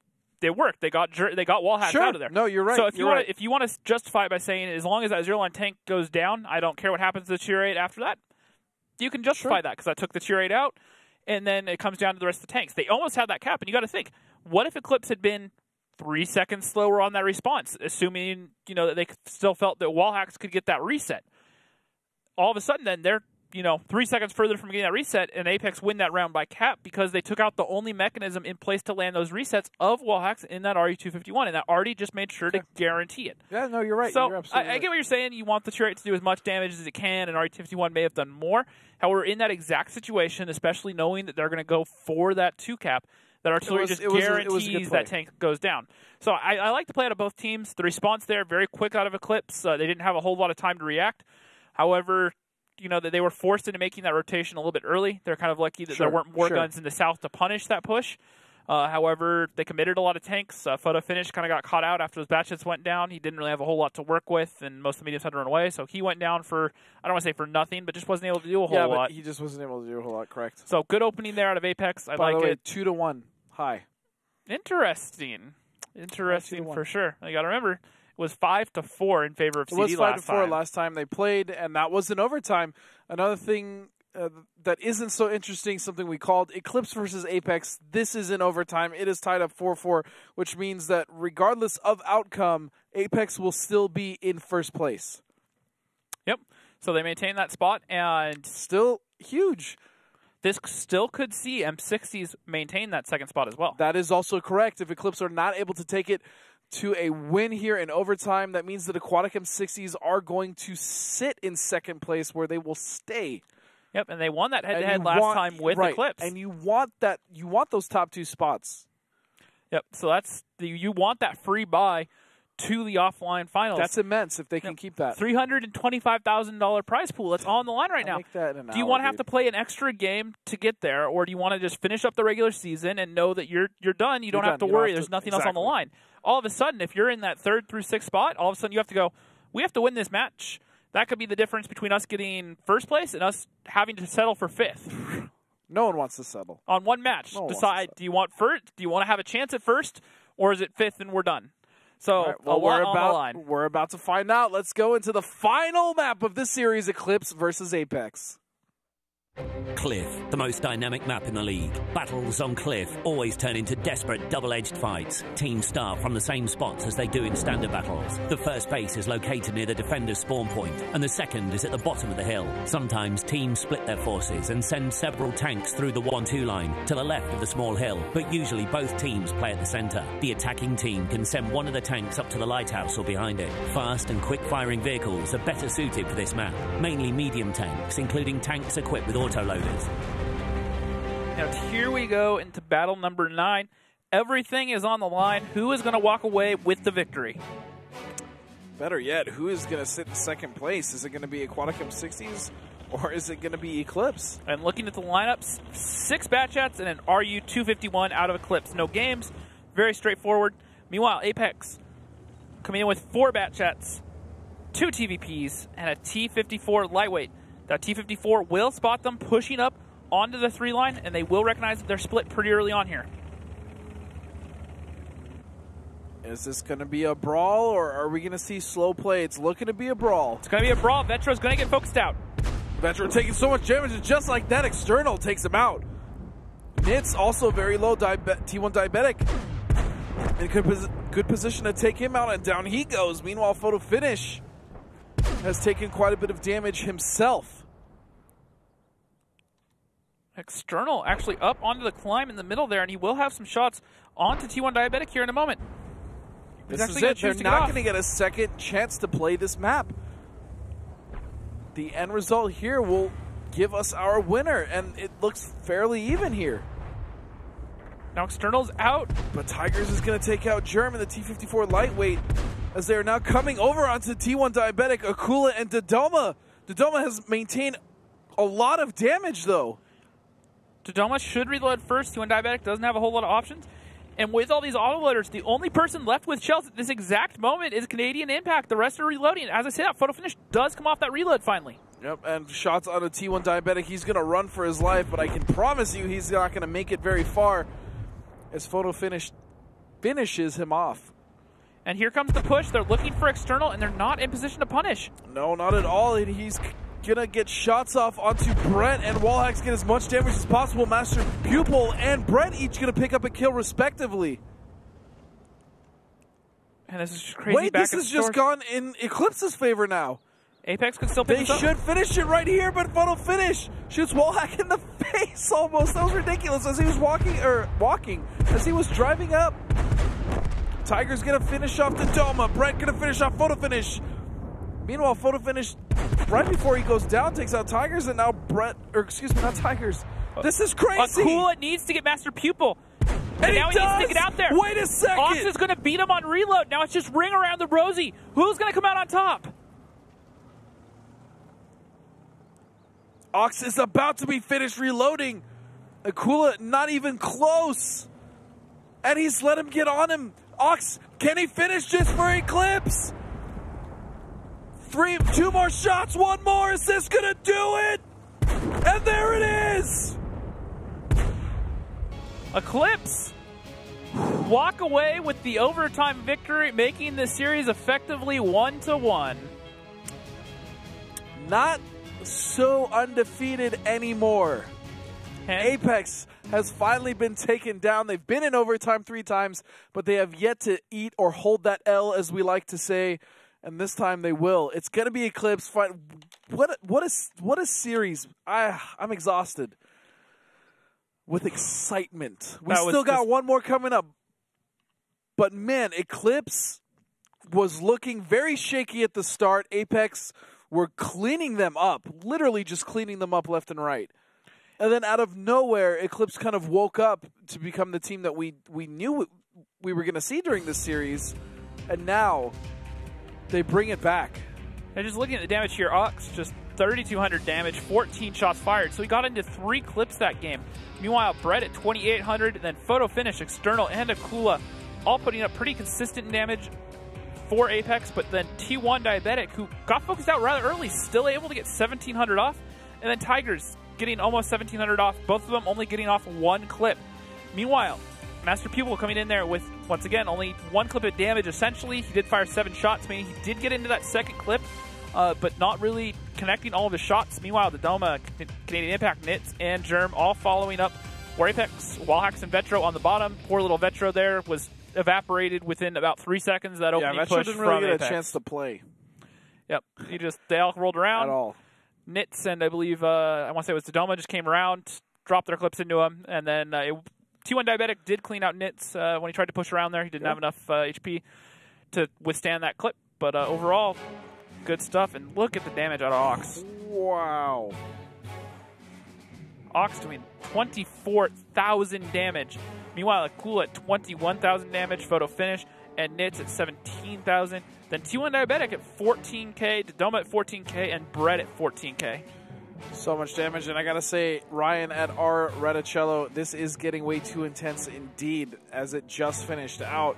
worked. They got Wallhacks out of there. No, you're right. So if you want to justify it by saying, as long as that 0 line tank goes down, I don't care what happens to the tier 8 after that, you can justify that because I took the tier 8 out, and then it comes down to the rest of the tanks. They almost had that cap, and you got to think, what if Eclipse had been 3 seconds slower on that response, assuming that they still felt that Wallhacks could get that reset? All of a sudden, then they're 3 seconds further from getting that reset, and Apex win that round by cap because they took out the only mechanism in place to land those resets of Wallhacks in that RE251, and that already just made sure to guarantee it. Yeah, no, you're right. So you're absolutely I get what you're saying. You want the tier 8 to do as much damage as it can, and RE251 may have done more. However, in that exact situation, especially knowing that they're going to go for that 2-cap, that artillery just guarantees that tank goes down. So I like the play out of both teams. The response there, very quick out of Eclipse. They didn't have a whole lot of time to react. However, that they were forced into making that rotation a little bit early. They're kind of lucky that there weren't more guns in the south to punish that push. However, they committed a lot of tanks. Photo Finish kind of got caught out after those batches went down. He didn't really have a whole lot to work with, and most of the mediums had to run away. So he went down for, I don't want to say for nothing, but just wasn't able to do a whole lot. Yeah, but he just wasn't able to do a whole lot, correct. So good opening there out of Apex. I By like the way, it. 2-1. High. Interesting for sure. You got to remember, it was 5-4 in favor of CD last time. It was 5-4 last time they played, and that was in overtime. Another thing that isn't so interesting, something we called Eclipse versus Apex. This is in overtime. It is tied up 4-4, which means that regardless of outcome, Apex will still be in first place. Yep. So they maintain that spot, and still huge. This still could see M60s maintain that second spot as well. That is also correct. If Eclipse are not able to take it to a win here in overtime, that means that Aquatic M60s are going to sit in second place where they will stay. Yep, and they won that head-to-head last time with Eclipse. And you want that. You want those top 2 spots. Yep, so that's you want that free buy to the offline finals. That's immense if they can keep that. $325,000 prize pool. That's on the line right now. Make that an do you want to have to play an extra game to get there, or do you want to just finish up the regular season and know that you're done? You don't have to worry. There's nothing else on the line. All of a sudden, if you're in that 3rd through 6th spot, all of a sudden you have to go, we have to win this match. That could be the difference between us getting first place and us having to settle for 5th. No one wants to settle. On one match. Decide, do you want first? Do you want to have a chance at first, or is it 5th and we're done? So right, well, a lot on the line. We're about to find out. Let's go into the final map of this series, Eclipse versus Apex. Cliff, the most dynamic map in the league. Battles on Cliff always turn into desperate double-edged fights. Teams start from the same spots as they do in standard battles. The first base is located near the defender's spawn point, and the second is at the bottom of the hill. Sometimes teams split their forces and send several tanks through the 1-2 line to the left of the small hill, but usually both teams play at the center. The attacking team can send one of the tanks up to the lighthouse or behind it. Fast and quick-firing vehicles are better suited for this map, mainly medium tanks, including tanks equipped with autoloaders. Now here we go into battle number 9. Everything is on the line. Who is going to walk away with the victory? Better yet, who is going to sit in second place? Is it going to be Aquaticum 60s or is it going to be Eclipse? And looking at the lineups, 6 Batchats and an RU-251 out of Eclipse. No games. Very straightforward. Meanwhile, Apex coming in with 4 Batchats, 2 TVPs, and a T-54 lightweight. That T-54 will spot them pushing up onto the 3-line, and they will recognize that they're split pretty early on here. Is this going to be a brawl, or are we going to see slow play? It's looking to be a brawl. It's going to be a brawl. Vetro's going to get focused out. Vetro taking so much damage, and just like that, External takes him out. Nitz also very low, T1 diabetic. In good position to take him out, and down he goes. Meanwhile, Photo Finish has taken quite a bit of damage himself. External actually up onto the climb in the middle there, and he will have some shots onto T1 Diabetic here in a moment. This is it. They're not going to get a second chance to play this map. The end result here will give us our winner, and it looks fairly even here. Now External's out. But Tigers is going to take out Germ and the T-54 lightweight as they are now coming over onto T1 Diabetic, Akula, and Dodoma. Dodoma has maintained a lot of damage, though. Dodoma should reload first. T1 Diabetic doesn't have a whole lot of options. And with all these autoloaders, the only person left with shells at this exact moment is Canadian Impact. The rest are reloading. As I said, Photo Finish does come off that reload finally. Yep, and shots on a T1 Diabetic. He's going to run for his life, but I can promise you he's not going to make it very far as Photo Finish finishes him off. And here comes the push. They're looking for External, and they're not in position to punish. No, not at all. And he's gonna get shots off onto Brett, and Wallhacks get as much damage as possible. Master Pupil and Brett each gonna pick up a kill respectively. And this is just crazy. Wait, this has just gone in Eclipse's favor now. Apex could still pick They this up. should finish it right here, but Photo Finish shoots Wallhack in the face almost. That was ridiculous as he was walking, as he was driving up. Tiger's gonna finish off the Doma. Brett gonna finish off Photo Finish. Meanwhile, Photo Finish, right before he goes down, takes out Tigers, and now Brett, or excuse me, not Tigers. This is crazy. Akula needs to get Master Pupil. And now he needs to get out there. Wait a second. Ox is going to beat him on reload. Now it's just ring around the rosy. Who's going to come out on top? Ox is about to be finished reloading. Akula not even close. And he's let him get on him. Ox, can he finish just for Eclipse? 2 more shots, 1 more. Is this gonna do it? And there it is. Eclipse walk away with the overtime victory, making the series effectively 1-1. Not so undefeated anymore. And Apex has finally been taken down. They've been in overtime 3 times, but they have yet to eat or hold that L, as we like to say. And this time they will. It's going to be Eclipse fight. What a series. I'm exhausted with excitement. We still got one more coming up. But man, Eclipse was looking very shaky at the start. Apex were cleaning them up, literally just cleaning them up left and right. And then out of nowhere, Eclipse kind of woke up to become the team that we knew we were going to see during this series. And now they bring it back. And just looking at the damage here, Ox just 3,200 damage, 14 shots fired. So he got into 3 clips that game. Meanwhile, Brett at 2,800, then Photo Finish, External, and Akula all putting up pretty consistent damage for Apex. But then T1 Diabetic, who got focused out rather early, still able to get 1,700 off. And then Tigers getting almost 1,700 off. Both of them only getting off 1 clip. Meanwhile, Master Pupil coming in there with, once again, only 1 clip of damage, essentially. He did fire 7 shots, meaning he did get into that second clip, but not really connecting all of his shots. Meanwhile, the Doma, Canadian Impact, Nits, and Germ all following up for Apex. Wallhacks and Vetro on the bottom. Poor little Vetro there was evaporated within about 3 seconds. That opening push didn't really from get Apex. a chance to play. Yep, they all rolled around. At all. Nits and I believe, I want to say it was Dodoma, just came around, dropped their clips into him, and then T1 Diabetic did clean out Nits when he tried to push around there. He didn't have enough HP to withstand that clip, but overall, good stuff. And look at the damage out of Ox. Wow. Ox doing 24,000 damage. Meanwhile, Cool at 21,000 damage, photo finish, and Nits at 17,000. Then T1 Diabetic at 14k, Dodoma at 14k, and Brett at 14k. So much damage, and I gotta say, Ryan at R. Reticello, this is getting way too intense indeed, as it just finished out.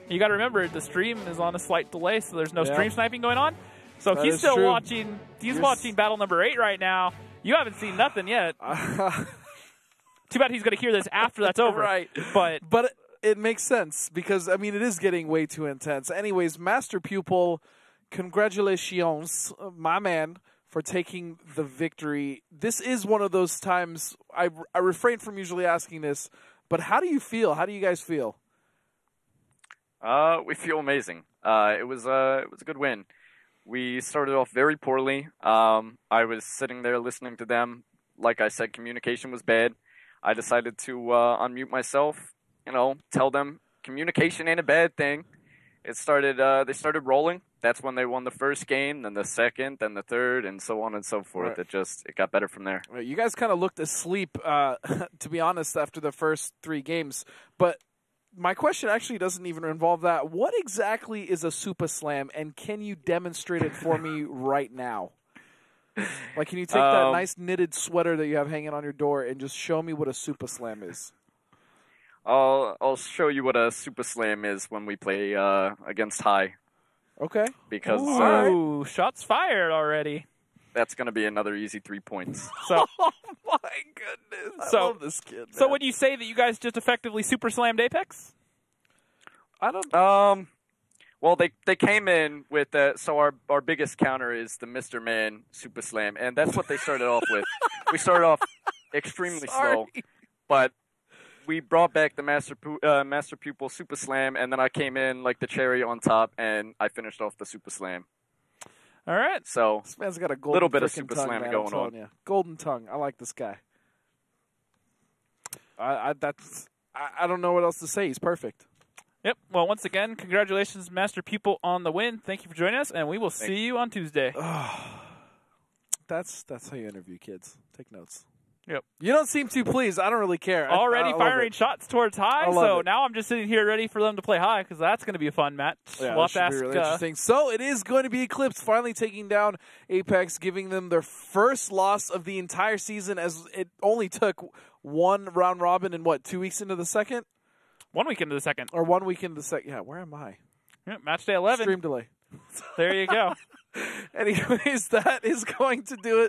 You gotta remember, the stream is on a slight delay, so there's no stream sniping going on. So that he's still true. watching. He's watching battle number 8 right now. You haven't seen nothing yet. Too bad he's gonna hear this after that's over. Right, but it makes sense because I mean it is getting way too intense. Anyways, Master Pupil, congratulations, my man, for taking the victory. This is one of those times I refrain from usually asking this, but how do you feel? How do you guys feel? We feel amazing. It was a good win. We started off very poorly. I was sitting there listening to them. Like I said, communication was bad. I decided to unmute myself. You know, tell them communication ain't a bad thing. It started. They started rolling. That's when they won the first game, then the second, then the third, and so on and so forth. Right. It got better from there. You guys kind of looked asleep, to be honest, after the first 3 games. But my question actually doesn't even involve that. What exactly is a Super Slam, and can you demonstrate it for me right now? Like, can you take that nice knitted sweater that you have hanging on your door and just show me what a Super Slam is? I'll show you what a Super Slam is when we play against High. Okay. Because Ooh, shots fired already. That's going to be another easy 3 points. So, oh my goodness! I love this kid. So man. would you say that you guys just effectively Super Slammed Apex? I don't. Well, they came in with so our biggest counter is the Mr. Man Super Slam, and that's what they started off with. We started off extremely slow, but we brought back the Master Pupil Super Slam, and then I came in like the cherry on top, and I finished off the Super Slam. All right. So this man's got a golden little bit of frickin' Super tongue, Slam man, going on. You. Golden tongue. I like this guy. I don't know what else to say. He's perfect. Yep. Well, once again, congratulations, Master Pupil, on the win. Thank you for joining us, and we will see you on Tuesday. That's how you interview kids. Take notes. Yep. You don't seem too pleased. I don't really care. Already I firing shots towards High, so it. now I'm just sitting here ready for them to play High because that's going to be a fun match. Yeah, we'll have to be ask. Really interesting. So it is going to be eClipse finally taking down Apex, giving them their first loss of the entire season, as it only took 1 round robin and 2 weeks into the second? 1 week into the second. Or 1 week into the second. Yeah, where am I? Yep, match day 11. Stream delay. There you go. Anyways, that is going to do it